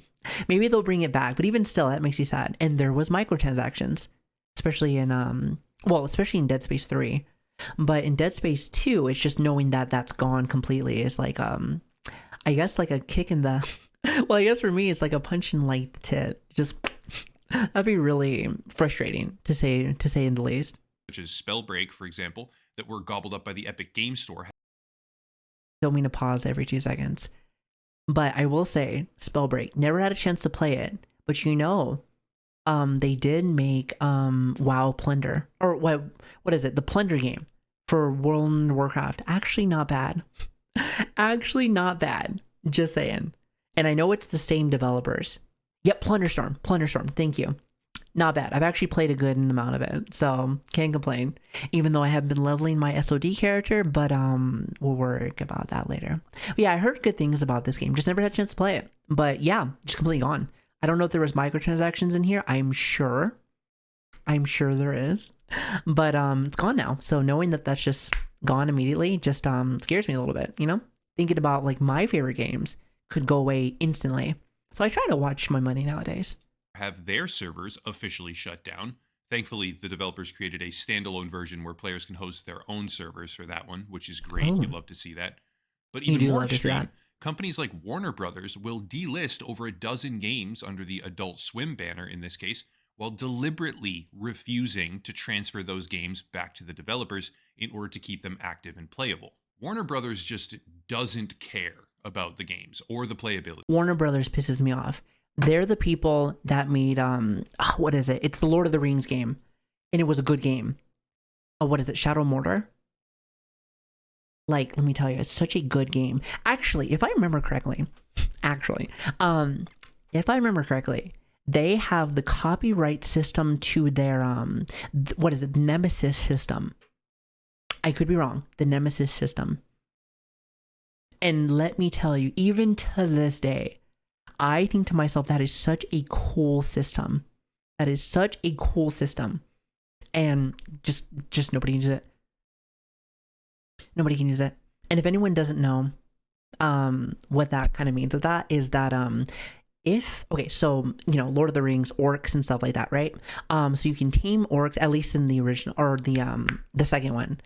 maybe they'll bring it back, but even still, that makes you sad. And there was microtransactions, especially in especially in Dead Space 3. But in Dead Space 2, it's just knowing that that's gone completely is like I guess like a kick in the well, I guess for me it's like a punch in like the tit. Just that'd be really frustrating to say in the least. such as Spellbreak, for example, that were gobbled up by the Epic Game Store. Don't mean to pause every 2 seconds. But I will say, Spellbreak, never had a chance to play it, but they did make WoW Plunder, or what is it? The Plunder game for World of Warcraft. Actually not bad. Actually not bad. Just saying. And I know it's the same developers. Yep, Plunderstorm. Thank you. Not bad. I've actually played a good amount of it, so can't complain. Even though I have been leveling my SOD character, but we'll work about that later. But yeah, I heard good things about this game. Just never had a chance to play it. But yeah, just completely gone. I don't know if there was microtransactions in here. I'm sure there is, but it's gone now. So knowing that that's just gone immediately just scares me a little bit. You know, thinking about like my favorite games could go away instantly. So I try to watch my money nowadays. Have their servers officially shut down. Thankfully, the developers created a standalone version where players can host their own servers for that one, which is great. Oh. You'd love to see that. But even more love to see extreme, that. companies like Warner Brothers will delist over a dozen games under the Adult Swim banner in this case, while deliberately refusing to transfer those games back to the developers in order to keep them active and playable. Warner Brothers just doesn't care about the games or the playability. Warner Brothers pisses me off. They're the people that made what is it? It's the Lord of the Rings game, and it was a good game. What is it? Shadow Mordor? Like, let me tell you, it's such a good game. Actually, if I remember correctly, they have the copyright system to their what is it? Nemesis system. I could be wrong. The Nemesis system. And let me tell you, even to this day, I think to myself, that is such a cool system. That is such a cool system. And just nobody can use it. Nobody can use it. And if anyone doesn't know what that kind of means, with that is that Lord of the Rings, orcs and stuff like that, right? So you can tame orcs, at least in the original, or the second one.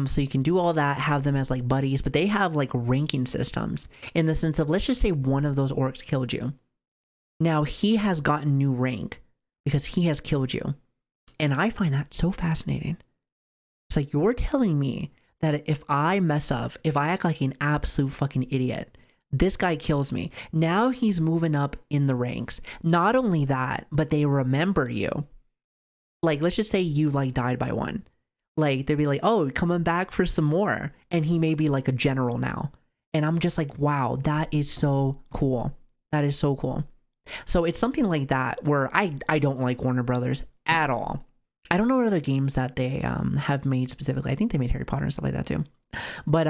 So you can do all that, have them as like buddies, but they have like ranking systems in the sense of, let's just say one of those orcs killed you. Now he has gotten new rank because he has killed you. And I find that so fascinating. It's like, you're telling me that if I mess up, if I act like an absolute fucking idiot, this guy kills me. Now he's moving up in the ranks. Not only that, but they remember you. Like, let's just say you like died by one. Like, they'd be like, oh, coming back for some more. And he may be like a general now. And I'm just like, wow, that is so cool. That is so cool. So it's something like that where I don't like Warner Brothers at all. I don't know what other games that they have made specifically. I think they made Harry Potter and stuff like that too. But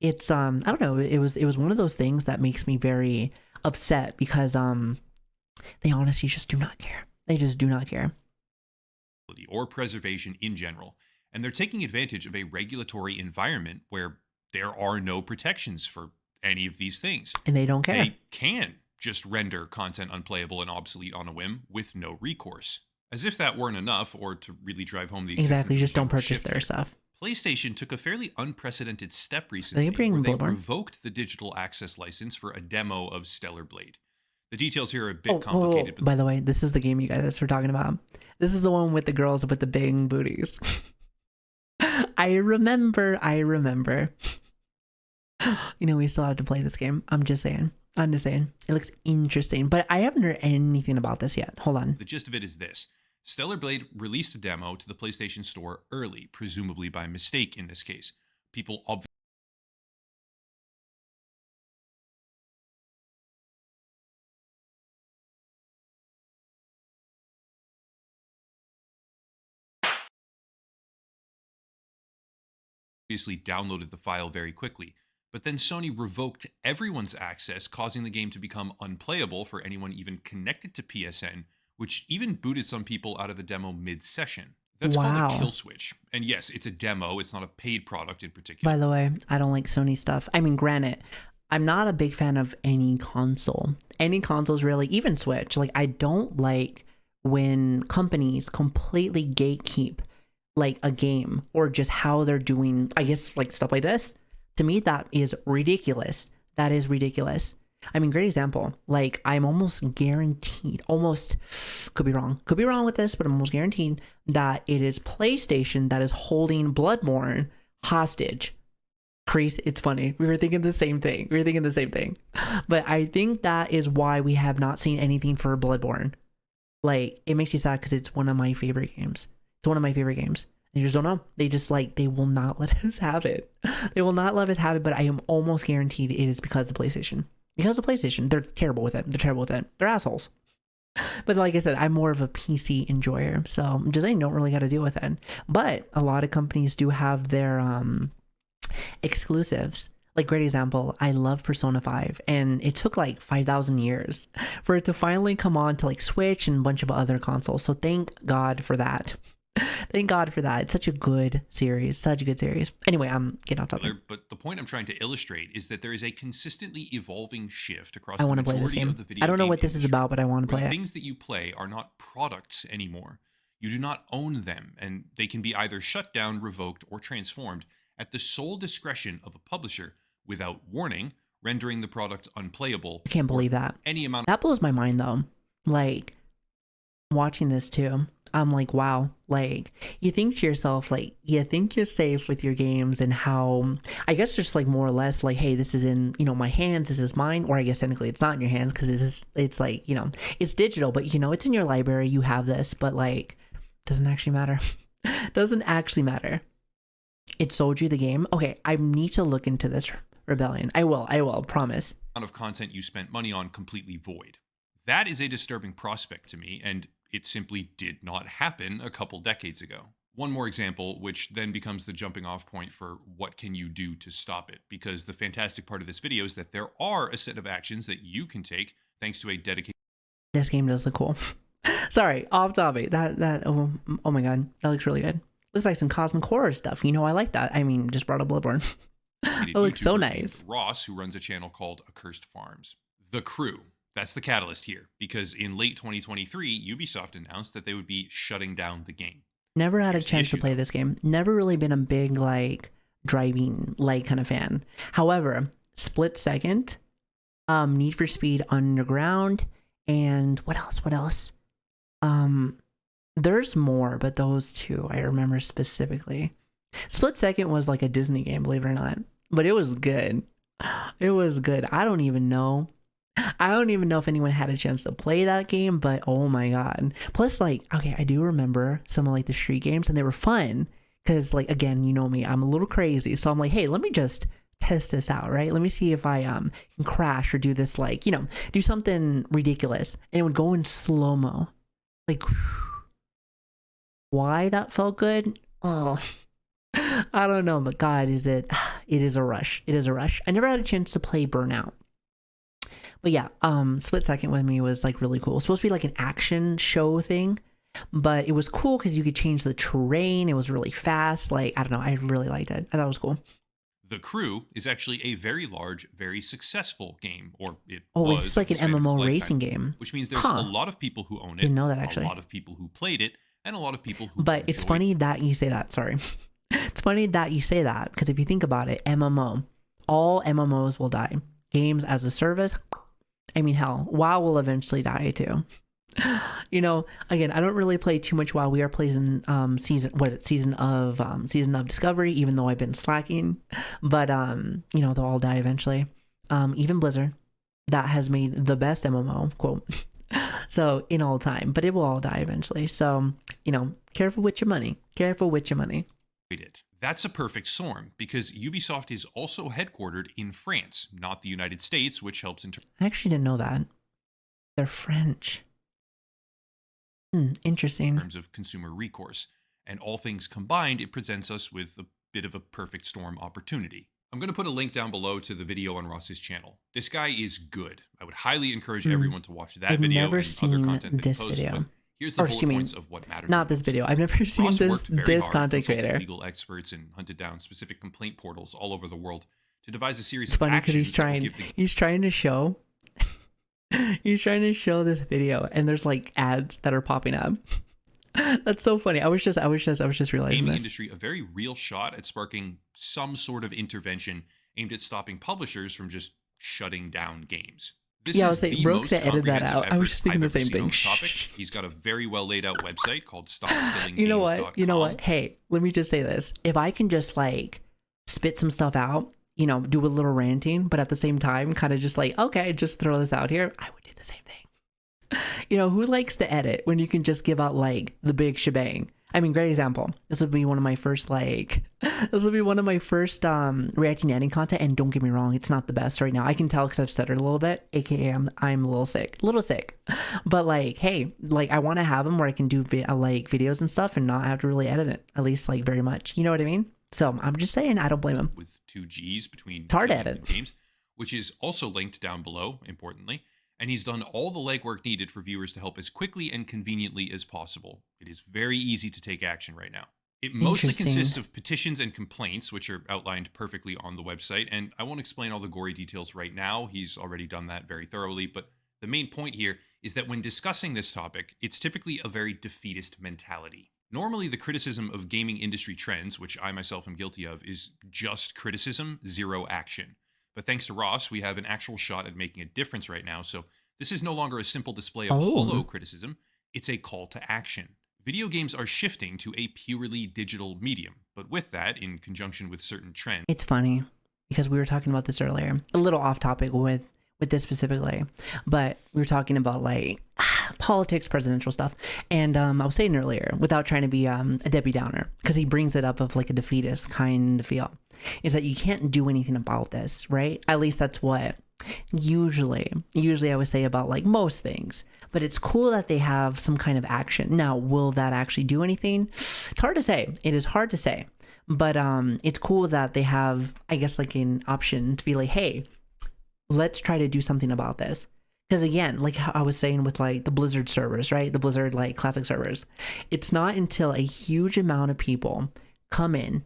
it's I don't know, it was one of those things that makes me very upset because they honestly just do not care. They just do not care. Or preservation in general. And they're taking advantage of a regulatory environment where there are no protections for any of these things. And they don't care. They can just render content unplayable and obsolete on a whim with no recourse. As if that weren't enough, or to really drive home the Exactly, existence just of a don't general purchase shift their here, stuff. PlayStation took a fairly unprecedented step recently bring where they Bloodborne? revoked the digital access license for a demo of Stellar Blade. The details here are a bit Oh, complicated, but by the way, this is the game you guys were talking about. This is the one with the girls with the big booties. I remember. You know, we still have to play this game. I'm just saying. It looks interesting, but I haven't heard anything about this yet. Hold on. the gist of it is this. Stellar Blade released a demo to the PlayStation Store early, presumably by mistake in this case. People obviously downloaded the file very quickly, but then Sony revoked everyone's access, causing the game to become unplayable for anyone even connected to PSN, which even booted some people out of the demo mid-session. That's called a kill switch. And yes, it's a demo, it's not a paid product in particular. By the way, I don't like Sony stuff. I mean, granted, I'm not a big fan of any console. Any consoles really, even Switch. Like, I don't like when companies completely gatekeep like a game or just how they're doing, I guess, like stuff like this. To me, that is ridiculous. That is ridiculous. I mean, great example. Like, I'm almost guaranteed, could be wrong with this, but I'm almost guaranteed that it is PlayStation that is holding Bloodborne hostage. Crease, it's funny. We were thinking the same thing. But I think that is why we have not seen anything for Bloodborne. Like, it makes you sad because it's one of my favorite games. You just don't know. They will not let us have it. But I am almost guaranteed it is because of PlayStation. They're terrible with it. They're assholes. But like I said, I'm more of a PC enjoyer. So I'm just saying, don't really got to deal with it. But a lot of companies do have their exclusives. Like, great example, I love Persona 5, and it took like 5,000 years for it to finally come on to like Switch and a bunch of other consoles. So thank God for that. It's such a good series. Anyway, I'm getting off topic. But the point I'm trying to illustrate is that there is a consistently evolving shift across I the want to play this majority game. of the video I don't know game what this is industry, about, but I want to where play it. things that you play are not products anymore. You do not own them, and they can be either shut down, revoked, or transformed at the sole discretion of a publisher without warning, rendering the product unplayable. I can't believe that. That blows my mind though. Like, watching this too, I'm like, wow. Like, you think to yourself, like, you think you're safe with your games and how, I guess just like more or less like, hey, this is in, my hands, this is mine. Or I guess technically it's not in your hands because it's like, it's digital, but it's in your library, you have this, but like, doesn't actually matter. It sold you the game. Okay, I need to look into this rebellion. I will, promise. Of content you spent money on completely void. That is a disturbing prospect to me, and it simply did not happen a couple decades ago. One more example, which then becomes the jumping off point for what can you do to stop it, because the fantastic part of this video is that there are a set of actions that you can take thanks to a dedicated... This game does look cool. Sorry, off topic. Oh my god, that looks really good. Looks like some cosmic horror stuff. I like that. I mean, just brought up Bloodborne. It looks so nice. Ross, who runs a channel called Accursed Farms. The Crew. That's the catalyst here, because in late 2023, Ubisoft announced that they would be shutting down the game. Never had a chance to play this game. Never really been a big, like, driving light kind of fan. However, Split Second, Need for Speed Underground, and what else? There's more, but those two I remember specifically. Split Second was like a Disney game, believe it or not, but it was good. I don't even know if anyone had a chance to play that game, but oh my god. Plus, like, okay, I do remember some of like the street games, and they were fun because, like, again, you know me, I'm a little crazy, so I'm like, hey, let me just test this out, right? Let me see if I can crash or do this, like, do something ridiculous, and it would go in slow-mo. Like, why that felt good? Oh, I don't know, but god, it is a rush. I never had a chance to play Burnout. But yeah, Split Second with me was like really cool. It was supposed to be like an action show thing, but it was cool because you could change the terrain. It was really fast. Like, I don't know, I really liked it. I thought it was cool. The Crew is actually a very large, very successful game, or it Oh, was it's like at an the span of its MMO lifetime, racing game. which means there's Huh. a lot of people who own it, Didn't know that, actually. a lot of people who played it, and a lot of people who But it's enjoyed funny that you say that. Sorry. It's funny that you say that, because if you think about it, MMO, all MMOs will die. Games as a service, I mean, hell, WoW will eventually die too. You know, again, I don't really play too much WoW. We are playing season of Discovery, even though I've been slacking. But you know, they'll all die eventually. Even Blizzard, that has made the best MMO, quote. So in all time, but it will all die eventually. So, you know, careful with your money. Careful with your money. it. That's a perfect storm because Ubisoft is also headquartered in France, not the United States, which helps in I actually didn't know that. They're French. Interesting. terms of consumer recourse. And all things combined, it presents us with a bit of a perfect storm opportunity. I'm going to put a link down below to the video on Ross's channel. This guy is good. I would highly encourage everyone to watch that I've video never and seen other content that this he posts. video. But here's the Or, bullet excuse me, points of what matters. Not the this most. video. I've never seen Ross worked very this hard, content consulted creator. legal experts and hunted down specific complaint portals all over the world to devise a series It's of funny because actions that will give the he's trying to show he's trying to show this video, and there's like ads that are popping up. That's so funny. I was just realizing gaming this. industry a very real shot at sparking some sort of intervention aimed at stopping publishers from just shutting down games. This Yeah, I is was saying, the Broke most to edit that comprehensive out. I was effort just thinking I've the ever same seen on thing. the topic. He's got a very well laid out website called stopkillinggames.com. You know what? Hey, let me just say this. If I can just like spit some stuff out, you know, do a little ranting, but at the same time, kind of just like, okay, just throw this out here, I would do the same thing. You know, who likes to edit when you can just give out like the big shebang? I mean, great example. This would be one of my first reacting to editing content. And don't get me wrong, it's not the best right now. I can tell because I've stuttered a little bit, aka I'm a little sick. But like, hey, like I want to have them where I can do like videos and stuff and not have to really edit it, at least like very much. You know what I mean? So I'm just saying, I don't blame him. With 2 G's between It's hard to Killing edit. and games, which is also linked down below, importantly. And he's done all the legwork needed for viewers to help as quickly and conveniently as possible. It is very easy to take action right now. It mostly Interesting. consists of petitions and complaints, which are outlined perfectly on the website. And I won't explain all the gory details right now. He's already done that very thoroughly. But the main point here is that when discussing this topic, it's typically a very defeatist mentality. Normally, the criticism of gaming industry trends, which I myself am guilty of, is just criticism, zero action. But thanks to Ross, we have an actual shot at making a difference right now. So this is no longer a simple display of hollow criticism. It's a call to action. Video games are shifting to a purely digital medium. But with that, in conjunction with certain trends, It's funny because we were talking about this earlier, a little off topic with this specifically, but we were talking about like politics, presidential stuff. And I was saying earlier, without trying to be a Debbie Downer, because he brings it up of like a defeatist kind of feel, is that you can't do anything about this, right? At least that's what usually I would say about like most things. But it's cool that they have some kind of action. Now, will that actually do anything? It's hard to say. It is hard to say. But it's cool that they have, I guess, like an option to be like, hey, let's try to do something about this. Because again, like how I was saying with like the Blizzard servers, right? The Blizzard like classic servers. It's not until a huge amount of people come in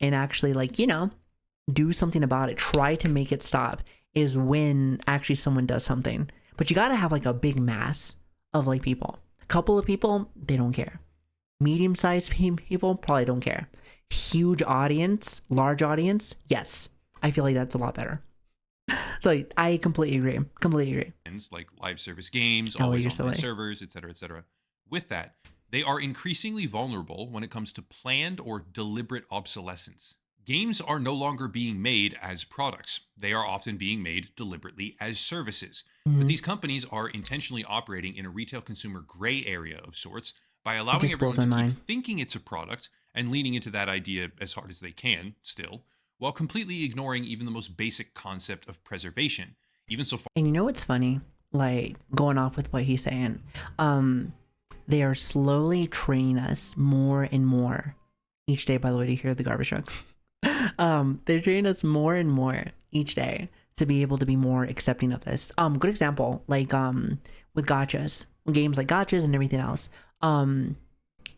and actually like, you know, do something about it, try to make it stop, is when actually someone does something. But you got to have like a big mass of like people. A couple of people, they don't care. Medium-sized people probably don't care. Huge audience, large audience, yes. I feel like that's a lot better. So I completely agree. like live service games, Oh, always you're online silly. servers, etc., etc. With that, they are increasingly vulnerable when it comes to planned or deliberate obsolescence. Games are no longer being made as products. They are often being made deliberately as services. But these companies are intentionally operating in a retail consumer gray area of sorts by allowing just blows everyone to my keep mind. thinking it's a product and leaning into that idea as hard as they can still, while completely ignoring even the most basic concept of preservation, even so far And you know what's funny? Like going off with what he's saying, they are slowly training us more and more each day. By the way, to hear the garbage truck, they're training us more and more each day to be able to be more accepting of this. Good example, like with gotchas, games like gotchas and everything else.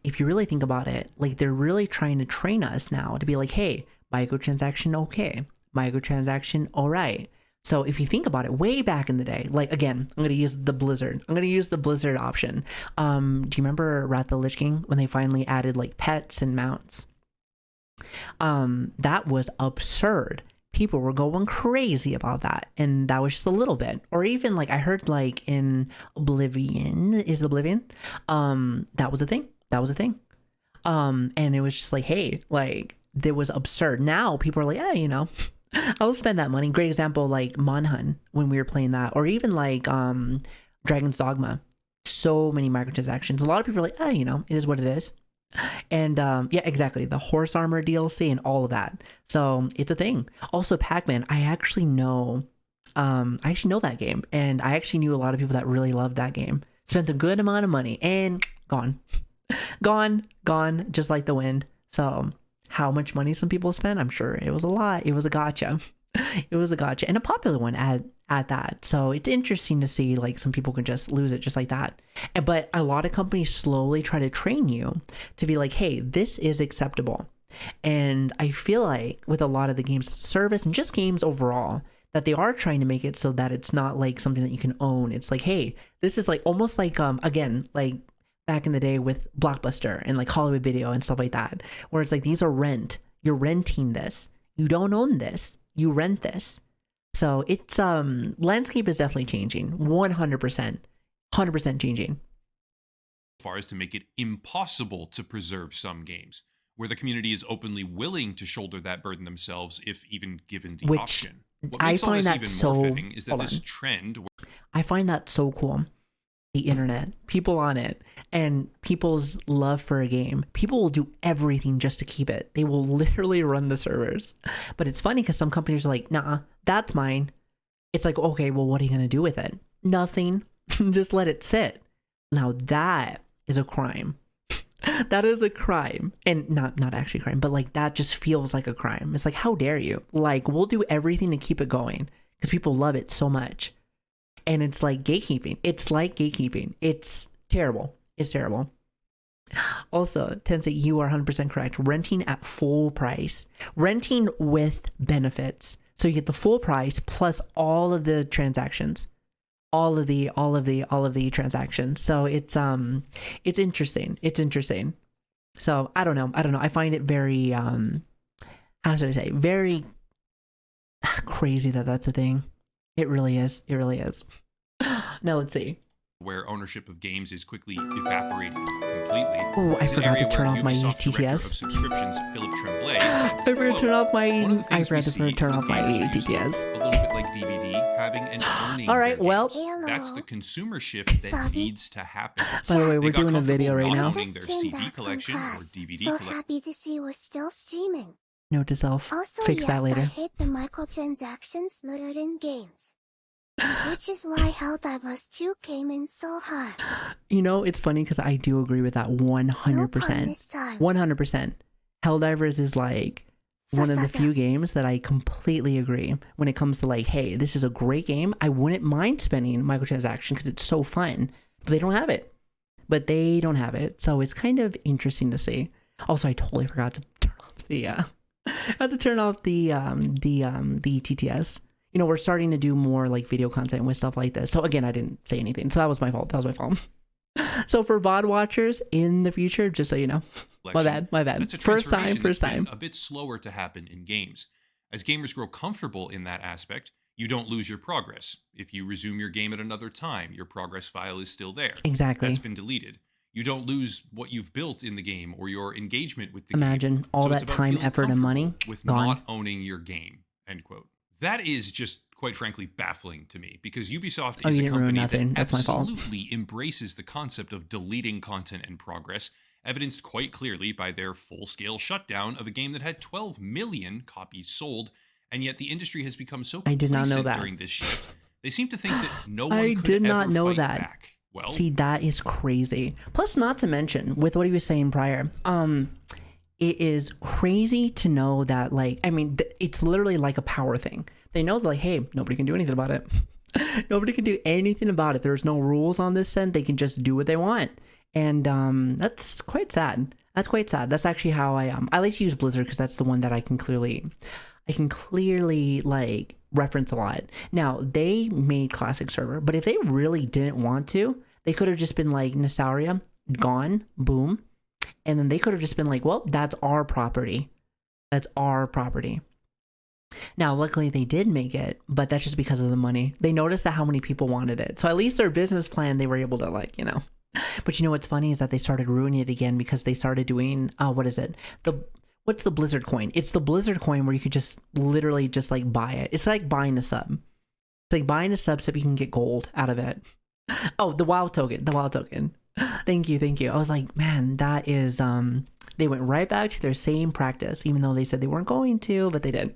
If you really think about it, like they're really trying to train us now to be like, hey, Microtransaction, okay. Microtransaction, all right. So if you think about it, way back in the day, like again, I'm gonna use the Blizzard. I'm gonna use the Blizzard option. Do you remember Wrath of the Lich King when they finally added like pets and mounts? That was absurd. People were going crazy about that, and that was just a little bit. Or even like I heard like in Oblivion, that was a thing. That was a thing. And it was just like, hey, like that was absurd. Now people are like, yeah, you know, I'll spend that money. Great example, like Monhun when we were playing that, or even like Dragon's Dogma. So many microtransactions. A lot of people are like, oh, you know, it is what it is. And yeah, exactly, the horse armor DLC and all of that. So it's a thing. Also, Pac-Man, I actually know that game, and I actually knew a lot of people that really loved that game. Spent a good amount of money and gone, gone, just like the wind. So how much money some people spent, I'm sure it was a lot. It was a gotcha. It was a gotcha, and a popular one at that. So it's interesting to see like some people can just lose it just like that. But a lot of companies slowly try to train you to be like, hey, this is acceptable. And I feel like with a lot of the games service and just games overall, that they are trying to make it so that it's not like something that you can own. It's like, hey, this is like almost like again, like back in the day with Blockbuster and like Hollywood Video and stuff like that, where it's like these are rent. You're renting this. You don't own this. You rent this. So it's landscape is definitely changing. 100%. 100% changing. As far as to make it impossible to preserve some games, where the community is openly willing to shoulder that burden themselves if even given the option. What makes all this even more fitting is that this trend... I find that so cool. The internet, people on it, and people's love for a game. People will do everything just to keep it. They will literally run the servers. But it's funny because some companies are like, nah, that's mine. It's like, okay, well, what are you going to do with it? Nothing. Just let it sit. Now that is a crime. That is a crime. And not actually a crime, but like that just feels like a crime. It's like, how dare you? Like, we'll do everything to keep it going because people love it so much. And it's like gatekeeping. It's like gatekeeping. It's terrible. It's terrible. Also, Tensei, you are 100% correct. Renting at full price. Renting with benefits. So you get the full price plus all of the transactions. All of the transactions. So it's interesting. It's interesting. So I don't know. I find it very how should I say? Very crazy that that's a thing. It really is. It really is. Now let's see. Where ownership of games is quickly evaporating completely. Oh, I forgot to turn off my TTS. Subscriptions, Philip Tremblay, said, I forgot to turn off my TTS. A little bit like DVD, having and owning. All right, well, that's the consumer shift that needs to happen. By the way, we're doing a video right now. Owning their CD collection or DVD so collection. Happy to see we're still streaming. Note to self. Also, Fix yes, that later. I hate the microtransactions littered in games. Which is why Helldivers 2 came in so hard. You know, it's funny because I do agree with that 100%. 100%. Helldivers is like one of the few games that I completely agree when it comes to like, hey, this is a great game. I wouldn't mind spending microtransactions because it's so fun, but they don't have it. So it's kind of interesting to see. Also, I totally forgot to turn off the TTS. You know, we're starting to do more like video content with stuff like this. So again, I didn't say anything. So that was my fault. So for VOD watchers in the future, just so you know, my bad. First time. A bit slower to happen in games. As gamers grow comfortable in that aspect, you don't lose your progress. If you resume your game at another time, your progress file is still there. Exactly. That's been deleted. You don't lose what you've built in the game or your engagement with the game. Imagine all that time, effort, and money with gone. Not owning your game. End quote. That is just, quite frankly, baffling to me because Ubisoft is a company that absolutely embraces the concept of deleting content and progress, evidenced quite clearly by their full-scale shutdown of a game that had 12 million copies sold, and yet the industry has become so complacent I did not know that. During this shift. They seem to think that no one I could did not ever know fight that. Back. Well, see, that is crazy. Plus, not to mention, with what he was saying prior, it is crazy to know that, like, I mean, it's literally like a power thing. They know, like, hey, nobody can do anything about it. Nobody can do anything about it. There's no rules on this end. They can just do what they want. And that's quite sad. That's quite sad. That's actually how I like to use Blizzard because that's the one that I can clearly like reference a lot. Now they made classic server, but if they really didn't want to, they could have just been like Nasaria gone, boom, and then they could have just been like, well, that's our property. That's our property. Now, luckily they did make it, but that's just because of the money. They noticed that how many people wanted it. So at least their business plan, they were able to like, you know. But you know what's funny is that they started ruining it again because they started doing, what is it? What's the Blizzard coin? It's the Blizzard coin where you could just literally just like buy it. It's like buying a sub. It's like buying a sub so you can get gold out of it. Oh, the WoW token. The WoW token. Thank you. I was like, man, that is, they went right back to their same practice, even though they said they weren't going to, but they did.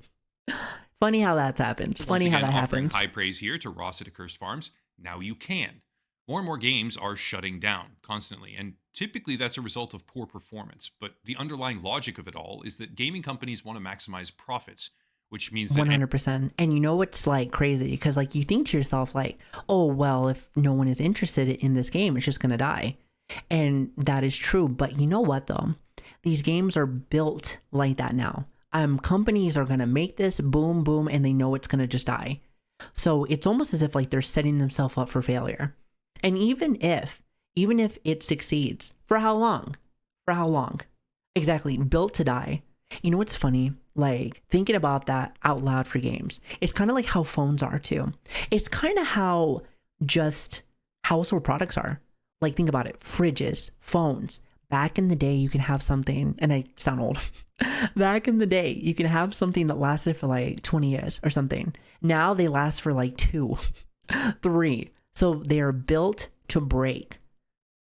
Funny how that happens. Funny how that happens. High praise here to Ross at Accursed Farms. Now you can. More and more games are shutting down constantly, and typically that's a result of poor performance. But the underlying logic of it all is that gaming companies want to maximize profits, which means that 100%. And you know what's like crazy? Because like you think to yourself like, oh, well, if no one is interested in this game, it's just going to die. And that is true. But you know what though? These games are built like that now. Companies are going to make this boom, boom, and they know it's going to just die. So it's almost as if like they're setting themselves up for failure. And even if it succeeds, for how long? For how long? Exactly. Built to die. You know what's funny? Like thinking about that out loud for games. It's kind of like how phones are too. It's kind of how just household products are. Like think about it. Fridges, phones. Back in the day, you can have something, and I sound old. Back in the day, you can have something that lasted for like 20 years or something. Now they last for like 2, 3. So they are built to break.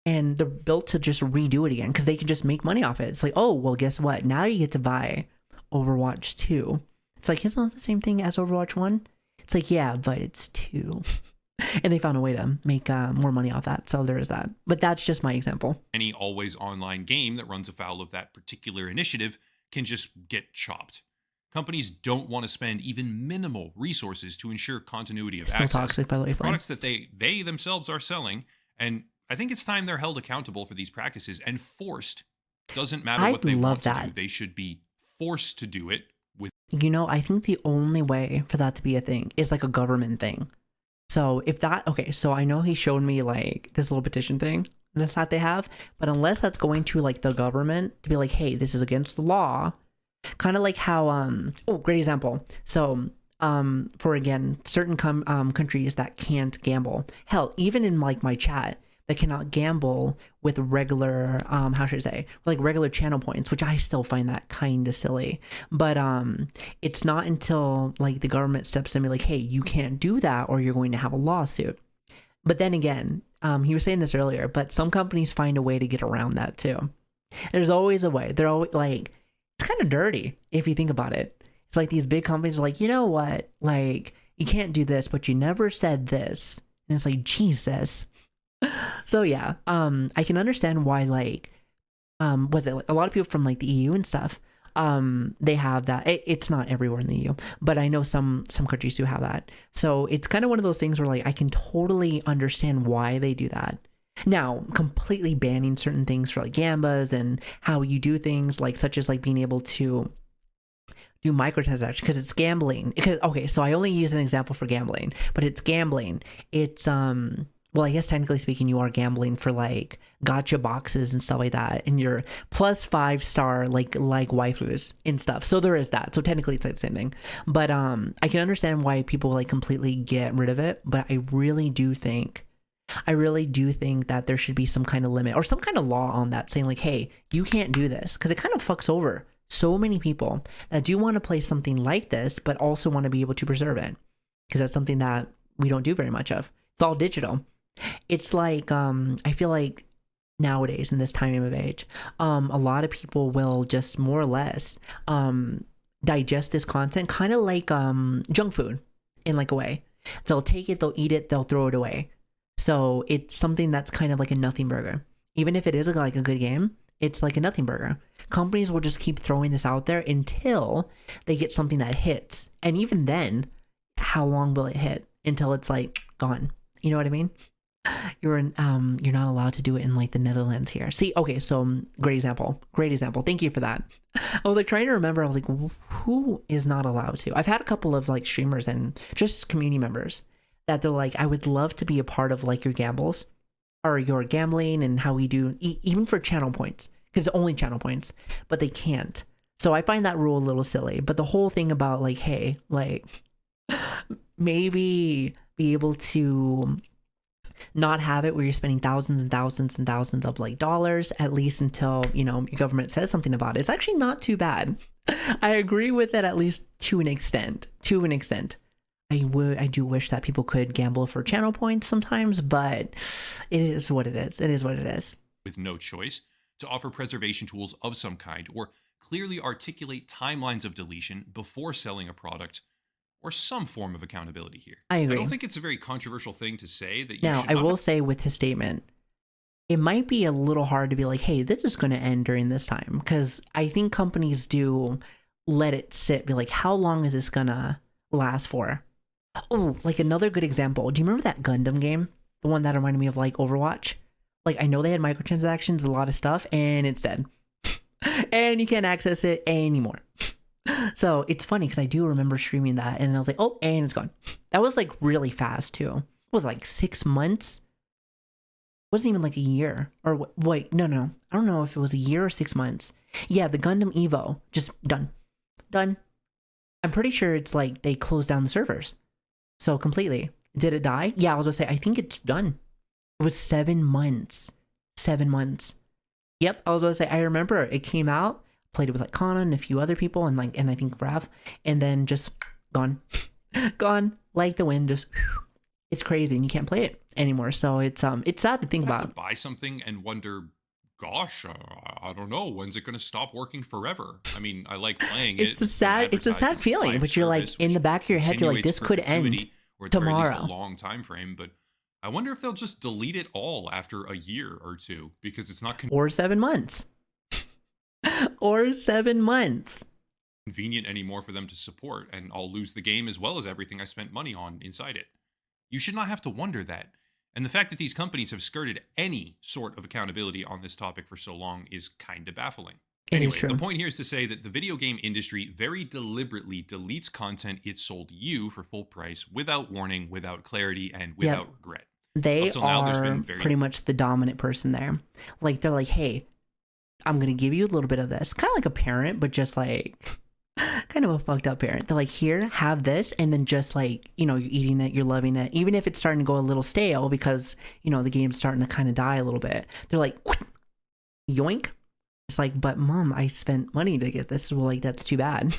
And they're built to just redo it again because they can just make money off it. It's like, oh, well, guess what? Now you get to buy Overwatch 2. It's like, isn't that the same thing as Overwatch 1? It's like, yeah, but it's 2. And they found a way to make more money off that. So there is that. But that's just my example. Any always online game that runs afoul of that particular initiative can just get chopped. Companies don't want to spend even minimal resources to ensure continuity of Still access. Toxic, by the way, Products that they themselves are selling. And I think it's time they're held accountable for these practices and forced. Doesn't matter what they want to do. They should be forced to do it with. You know, I think the only way for that to be a thing is like a government thing. So if that, okay, so I know he showed me like this little petition thing that they have, but unless that's going to like the government to be like, hey, this is against the law, kind of like how, great example. So, for again, certain countries that can't gamble, hell, even in like my chat, that cannot gamble with regular, how should I say, like regular channel points, which I still find that kind of silly. But it's not until like the government steps in and be like, hey, you can't do that or you're going to have a lawsuit. But then again, he was saying this earlier, but some companies find a way to get around that too. There's always a way. They're always like, it's kind of dirty if you think about it. It's like these big companies are like, you know what? Like, you can't do this, but you never said this. And it's like, Jesus. So yeah, I can understand why like, was it like a lot of people from like the EU and stuff, they have that. It's not everywhere in the EU, but I know some countries do have that. So it's kind of one of those things where like, I can totally understand why they do that. Now, completely banning certain things for like gambas and how you do things like such as like being able to do microtransactions because it's gambling. Okay, so I only use an example for gambling, but it's gambling. It's well, I guess technically speaking, you are gambling for like gotcha boxes and stuff like that, and you're plus 5-star like waifus and stuff. So there is that. So technically, it's like the same thing. But I can understand why people like completely get rid of it. But I really do think that there should be some kind of limit or some kind of law on that, saying like, hey, you can't do this, because it kind of fucks over so many people that do want to play something like this, but also want to be able to preserve it, because that's something that we don't do very much of. It's all digital. It's like, I feel like nowadays in this time of age, a lot of people will just more or less digest this content kind of like junk food in like a way. They'll take it, they'll eat it, they'll throw it away. So it's something that's kind of like a nothing burger. Even if it is like a good game, it's like a nothing burger. Companies will just keep throwing this out there until they get something that hits. And even then, how long will it hit until it's like gone? You know what I mean? You're not allowed to do it in like the Netherlands here. See, okay, so great example. Great example. Thank you for that. I was like trying to remember. I was like, who is not allowed to? I've had a couple of like streamers and just community members that they're like, I would love to be a part of like your gambles or your gambling and how we do, even for channel points, because only channel points, but they can't. So I find that rule a little silly. But the whole thing about like, hey, like maybe be able to not have it where you're spending thousands and thousands and thousands of like dollars, at least until, you know, your government says something about it. It's actually not too bad. I agree with it, at least to an extent. I do wish that people could gamble for channel points sometimes, but it is what it is. It is what it is. With no choice, to offer preservation tools of some kind, or clearly articulate timelines of deletion before selling a product, or some form of accountability here. I agree. I don't think it's a very controversial thing to say that you now, should I not will have- say with his statement, it might be a little hard to be like, hey, this is going to end during this time. Because I think companies do let it sit, be like, how long is this going to last for? Oh, like another good example. Do you remember that Gundam game? The one that reminded me of like Overwatch? Like, I know they had microtransactions, a lot of stuff, and it's dead. And you can't access it anymore. So it's funny because I do remember streaming that and I was like, oh, and it's gone. That was like really fast too. It was like 6 months. It wasn't even like a year. Or wait, no. I don't know if it was a year or 6 months. Yeah, the Gundam Evo, just done. Done. I'm pretty sure it's like they closed down the servers. So completely. Did it die? Yeah, I was gonna say, I think it's done. It was 7 months. 7 months. Yep, I was gonna say, I remember it came out, played it with like Kana and a few other people, and I think Rav, and then just gone. Gone like the wind. Just it's crazy, and you can't play it anymore. So it's sad to think You have about. to buy something and wonder, gosh, I don't know, when's it going to stop working forever? I mean, I like playing it. It's a sad feeling, but you're like in the back of your head, you're like, this could end or at the very least tomorrow. a long time frame. But I wonder if they'll just delete it all after a year or two because it's not Or 7 months. Or 7 months. convenient anymore for them to support, and I'll lose the game as well as everything I spent money on inside it. You should not have to wonder that. And the fact that these companies have skirted any sort of accountability on this topic for so long is kind of baffling. It is Anyway, true. the point here is to say that the video game industry very deliberately deletes content it sold you for full price without warning, without clarity, and without regret. They Up till now, there's are been very- pretty much the dominant person there. Like, they're like, hey, I'm going to give you a little bit of this. Kind of like a parent, but just like kind of a fucked up parent. They're like, here, have this. And then just like, you know, you're eating it, you're loving it. Even if it's starting to go a little stale because, you know, the game's starting to kind of die a little bit. They're like, yoink. It's like, but mom, I spent money to get this. Well, like, that's too bad.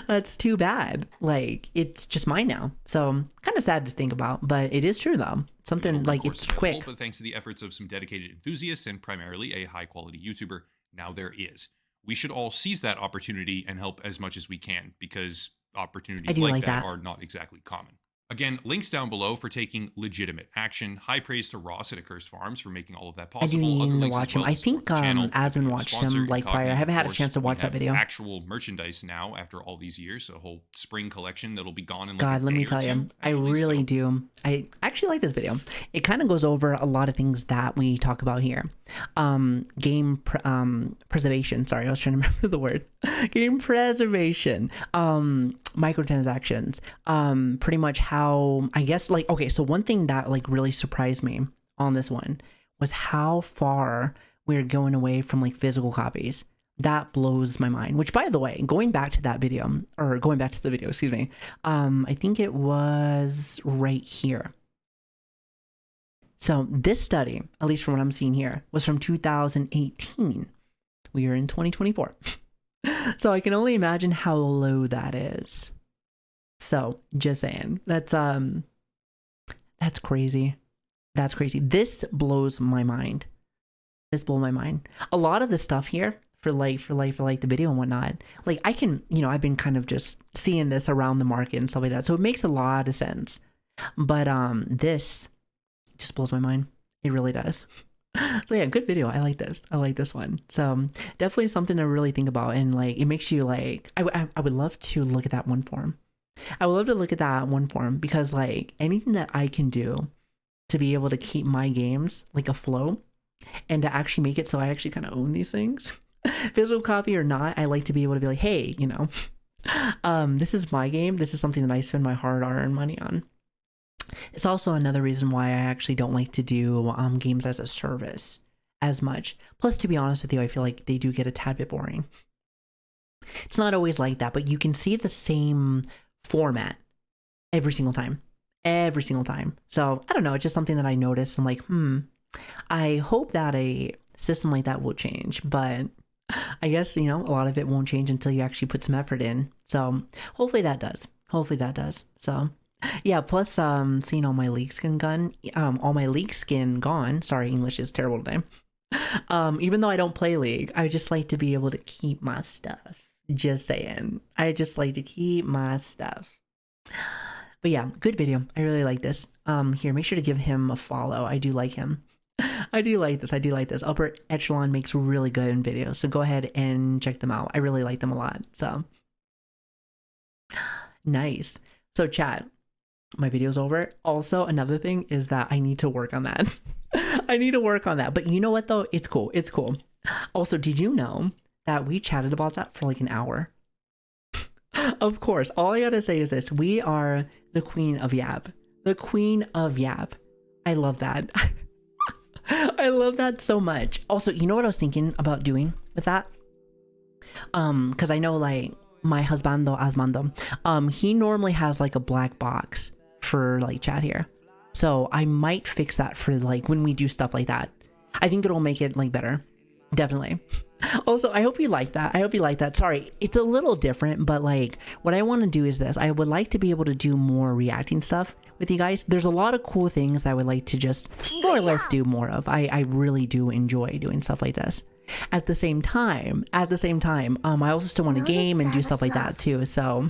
That's too bad. Like, it's just mine now. So kind of sad to think about, but it is true though. Something Little like recourse it's available, quick. But thanks to the efforts of some dedicated enthusiasts and primarily a high quality YouTuber, now there is. We should all seize that opportunity and help as much as we can because opportunities do like like that that. are not exactly common. Again, links down below for taking legitimate action. High praise to Ross at Accursed Farms for making all of that I possible. do Other need to links as watch him. well I to support think the channel. Asmon If you're a watched sponsor, him like prior. I Incognito, haven't had a of chance to course, watch we that have video. Actual merchandise now after all these years, a whole spring collection that'll be gone in like God, a let day me or tell two, you, I actually, really so- do. I actually like this video. It kind of goes over a lot of things that we talk about here. Preservation. Sorry, I was trying to remember the word. Game preservation. Microtransactions. Pretty much how, I guess, like, okay, so one thing that like really surprised me on this one was how far we're going away from like physical copies. That blows my mind. Which, by the way, going back to the video, excuse me, I think it was right here. So this study, at least from what I'm seeing here, was from 2018. We are in 2024. So I can only imagine how low that is. So just saying, that's crazy. That's crazy. This blows my mind. This blew my mind. A lot of the stuff here for the video and whatnot, like I can, you know, I've been kind of just seeing this around the market and stuff like that. So it makes a lot of sense. But this just blows my mind. It really does. So yeah, good video. I like this. I like this one. So definitely something to really think about. And like, it makes you like, I would love to look at that one form. I would love to look at that one form because like anything that I can do to be able to keep my games like afloat and to actually make it so I actually kind of own these things. Physical copy or not, I like to be able to be like, hey, you know, this is my game. This is something that I spend my hard-earned money on. It's also another reason why I actually don't like to do games as a service as much. Plus, to be honest with you, I feel like they do get a tad bit boring. It's not always like that, but you can see the same format every single time. Every single time. So, I don't know, it's just something that I noticed. I'm like, I hope that a system like that will change, but I guess, you know, a lot of it won't change until you actually put some effort in. So hopefully that does. Hopefully that does. So yeah, plus seeing all my leak skin gone. Sorry, English is terrible today. Even though I don't play League, I just like to be able to keep my stuff. Just saying. I just like to keep my stuff. But yeah, good video. I really like this. Here, make sure to give him a follow. I do like him. I do like this. I do like this. Upper Echelon makes really good videos, so go ahead and check them out. I really like them a lot. So nice. So chat, my video's over. Also, another thing is that I need to work on that. I need to work on that. But you know what though? It's cool. It's cool. Also, did you know that we chatted about that for like an hour? Of course. All I gotta say is this: we are the queen of Yap. The queen of Yap. I love that. I love that so much. Also, you know what I was thinking about doing with that? Because I know like my husbando Asmando, he normally has like a black box for like chat here. So I might fix that for like when we do stuff like that. I think it'll make it like better. Definitely. Also, I hope you like that. I hope you like that. Sorry, it's a little different, but like what I want to do is this. I would like to be able to do more reacting stuff with you guys. There's a lot of cool things I would like to just more or less do more of. I really do enjoy doing stuff like this. At the same time, I also still want to game and do stuff like that too. So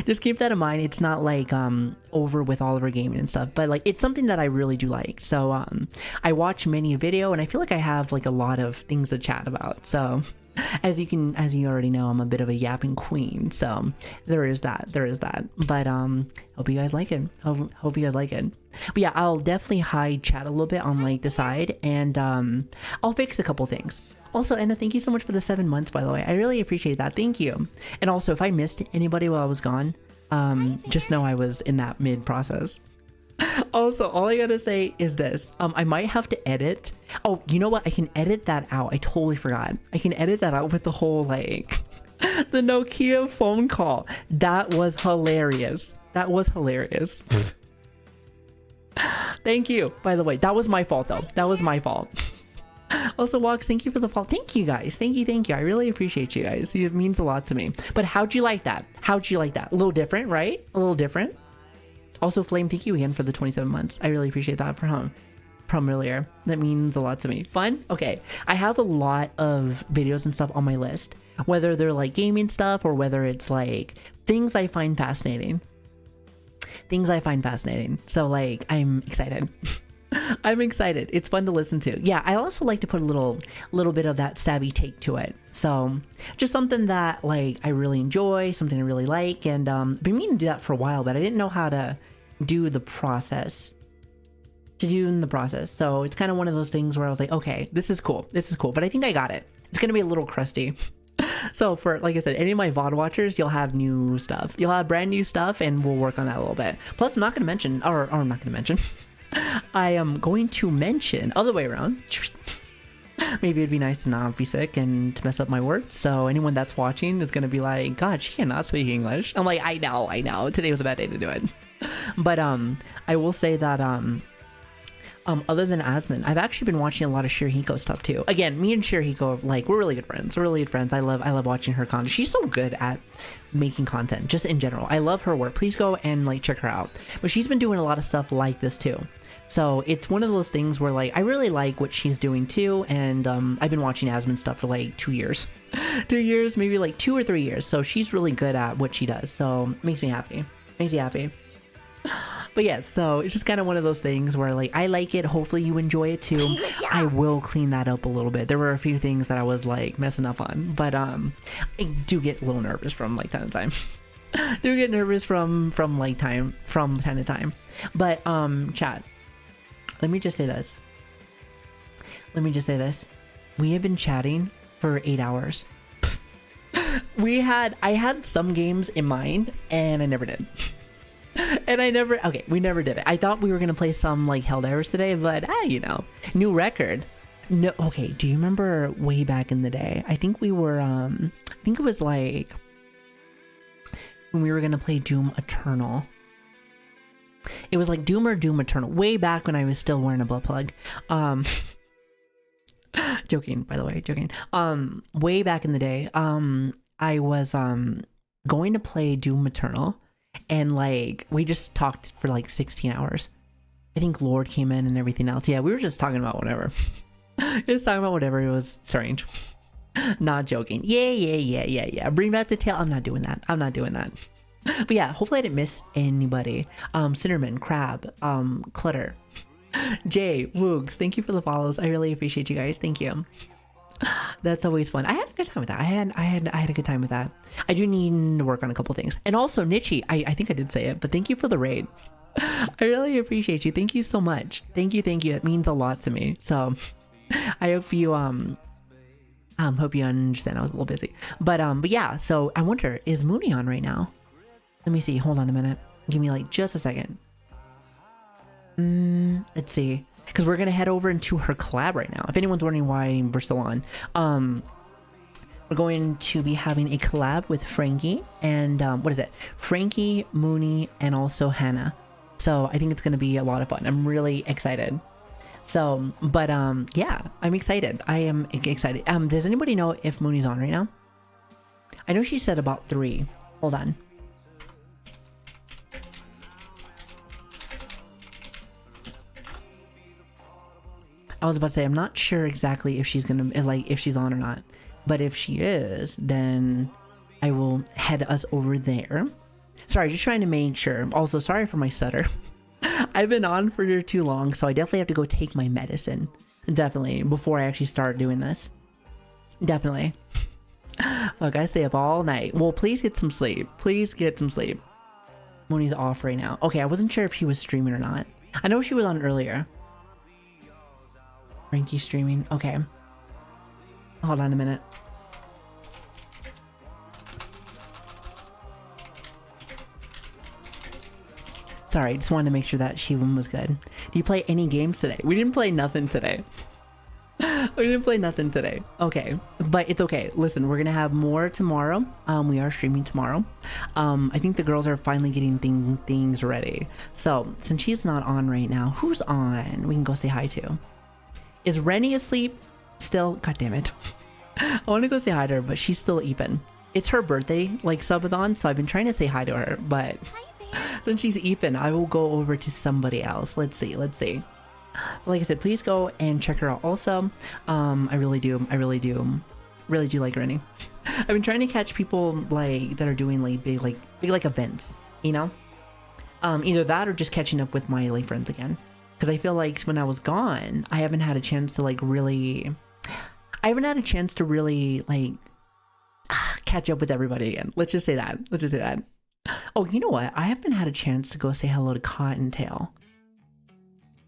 just keep that in mind. It's not like over with all of our gaming and stuff, but like it's something that I really do like. So I watch many a video and I feel like I have like a lot of things to chat about. So as you already know, I'm a bit of a yapping queen. So there is that. But hope you guys like it. Hope you guys like it. But yeah, I'll definitely hide chat a little bit on like the side, and I'll fix a couple things. Also, Anna, thank you so much for the 7 months, by the way. I really appreciate that. Thank you. And also, if I missed anybody while I was gone, just know I was in that mid-process. Also, all I gotta say is this. I might have to edit. Oh, you know what? I can edit that out. I totally forgot. I can edit that out with the whole, like, the Nokia phone call. That was hilarious. That was hilarious. Thank you, by the way. That was my fault, though. That was my fault. Also, Walks, thank you for the follow. Thank you guys. Thank you. I really appreciate you guys. It means a lot to me. But how'd you like that? How'd you like that? A little different, right? A little different. Also, Flame, thank you again for the 27 months. I really appreciate that from earlier. That means a lot to me. Fun? Okay. I have a lot of videos and stuff on my list, whether they're like gaming stuff or whether it's like things I find fascinating. So like, I'm excited. I'm excited. It's fun to listen to. Yeah, I also like to put a little bit of that Savii take to it. So just something that like I really enjoy, something I really like, and been meaning to do that for a while, but I didn't know how to do the process. So it's kind of one of those things where I was like, okay, this is cool, but I think I got it. It's gonna be a little crusty. So for, like I said, any of my VOD watchers, you'll have new stuff. You'll have brand new stuff, and we'll work on that a little bit. Plus, I'm not gonna mention, or I'm not gonna mention. I am going to mention other way around. Maybe it'd be nice to not be sick and to mess up my words. So anyone that's watching is gonna be like, God, she cannot speak English. I'm like, I know. Today was a bad day to do it. But I will say that other than Asmon, I've actually been watching a lot of Shirihiko stuff too. Again, me and Shirihiko, like, we're really good friends. I love watching her content. She's so good at making content, just in general. I love her work. Please go and like check her out. But she's been doing a lot of stuff like this too. So it's one of those things where like I really like what she's doing too, and I've been watching Asmon stuff for like 2 years. 2 years, maybe like 2 or 3 years. So she's really good at what she does. So makes me happy. But yeah, so it's just kind of one of those things where like I like it. Hopefully you enjoy it too. I will clean that up a little bit. There were a few things that I was like messing up on, but I do get a little nervous from like time to time. Do get nervous from time to time. But chat, Let me just say this. We have been chatting for 8 hours. I had some games in mind and I never did. We never did it. I thought we were going to play some like Helldivers today, but you know, new record. No, okay. Do you remember way back in the day? I think we were, I think it was like when we were going to play Doom Eternal. It was like Doom or Doom Eternal way back when I was still wearing a butt plug. Joking, by the way, joking. Way back in the day, I was going to play Doom Eternal, and like we just talked for like 16 hours. I think Lord came in and everything else. Yeah, we were just talking about whatever. Just talking about whatever. It was strange. Not joking. Yeah. Bring back the tail. I'm not doing that. But yeah, hopefully I didn't miss anybody. Cinnamon, Crab, Clutter, Jay, Woogs, thank you for the follows. I really appreciate you guys. Thank you. That's always fun. I had a good time with that. I had a good time with that. I do need to work on a couple things. And also Nichi, I think I did say it, but thank you for the raid. I really appreciate you. Thank you so much. Thank you. It means a lot to me. So I hope you hope you understand. I was a little busy. But yeah, so I wonder, is Mooney on right now? Let me see. Hold on a minute. Give me like just a second. Let's see. Because we're going to head over into her collab right now. If anyone's wondering why we're still on. We're going to be having a collab with Frankie and what is it? Frankie, Mooney, and also Hannah. So I think it's going to be a lot of fun. I'm really excited. So, but yeah, I'm excited. I am excited. Does anybody know if Mooney's on right now? I know she said about 3. Hold on. I was about to say, I'm not sure exactly if she's gonna, like, if she's on or not. But if she is, then I will head us over there. Sorry, just trying to make sure. Also, sorry for my stutter. I've been on for too long, so I definitely have to go take my medicine. Definitely, before I actually start doing this. Definitely. Look, I stay up all night. Well, please get some sleep. Please get some sleep. Moni's off right now. Okay, I wasn't sure if she was streaming or not. I know she was on earlier. Frankie streaming. Okay. Hold on a minute. Sorry, just wanted to make sure that Shivam was good. Do you play any games today? We didn't play nothing today. Okay, but it's okay. Listen, we're gonna have more tomorrow. We are streaming tomorrow. I think the girls are finally getting things ready. So since she's not on right now, who's on? We can go say hi to. Is Rennie asleep still? God damn it. I want to go say hi to her, but she's still eeping. It's her birthday, like subathon, so I've been trying to say hi to her, but since she's eeping, I will go over to somebody else. Let's see. Like I said, please go and check her out also. I really do like Rennie. I've been trying to catch people like that are doing like big events, you know? Either that or just catching up with my like friends again. Because I feel like when I was gone, I haven't had a chance to really like catch up with everybody again. Let's just say that. Oh, you know what? I haven't had a chance to go say hello to Cottontail.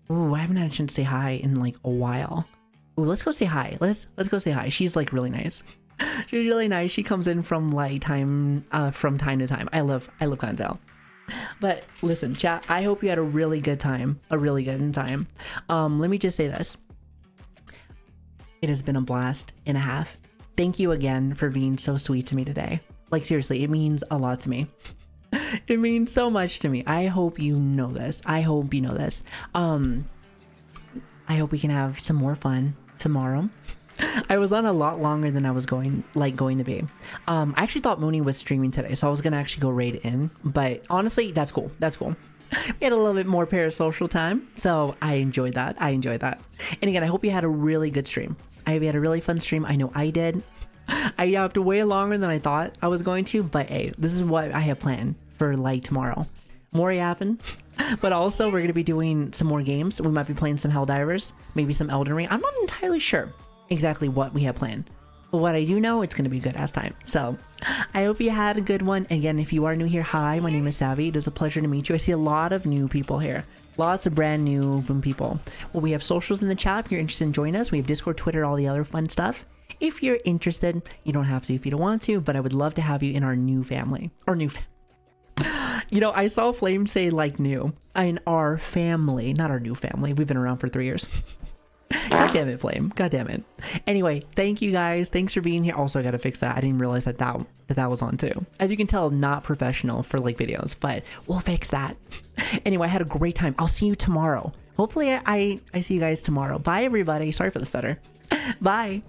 Ooh, I haven't had a chance to say hi in like a while. Ooh, let's go say hi. Let's go say hi. She's like really nice. She's really nice. She comes in from like time to time. I love Cottontail. But listen, chat, I hope you had a really good time. Let me just say this. It has been a blast and a half. Thank you again for being so sweet to me today. Like seriously, it means a lot to me. It means so much to me. I hope you know this. I hope we can have some more fun tomorrow. I was on a lot longer than I was going to be. I actually thought Mooney was streaming today, so I was gonna actually go raid in. But honestly, that's cool. We had a little bit more parasocial time, so I enjoyed that. And again, I hope you had a really good stream. I hope you had a really fun stream. I know I did. I have to way longer than I thought I was going to, but hey, this is what I have planned for like tomorrow. More yapping, but also we're gonna be doing some more games. We might be playing some Helldivers, maybe some Elden Ring. I'm not entirely sure exactly what we have planned, but what I do know, it's gonna be good as time. So I hope you had a good one. Again, if you are new here, hi, my name is Savi. It is a pleasure to meet you. I see a lot of new people here. Lots of brand new people. Well, we have socials in the chat if you're interested in joining us. We have Discord, Twitter, all the other fun stuff. If you're interested, you don't have to if you don't want to, but I would love to have you in our new family. Or new you know, I saw Flame say like new. In our family, not our new family. We've been around for 3 years. God damn it, Flame. God damn it. Anyway, thank you guys. Thanks for being here. Also, I gotta fix that. I didn't realize that was on too. As you can tell, not professional for like videos, but we'll fix that. Anyway, I had a great time. I'll see you tomorrow. Hopefully I see you guys tomorrow. Bye everybody. Sorry for the stutter. Bye.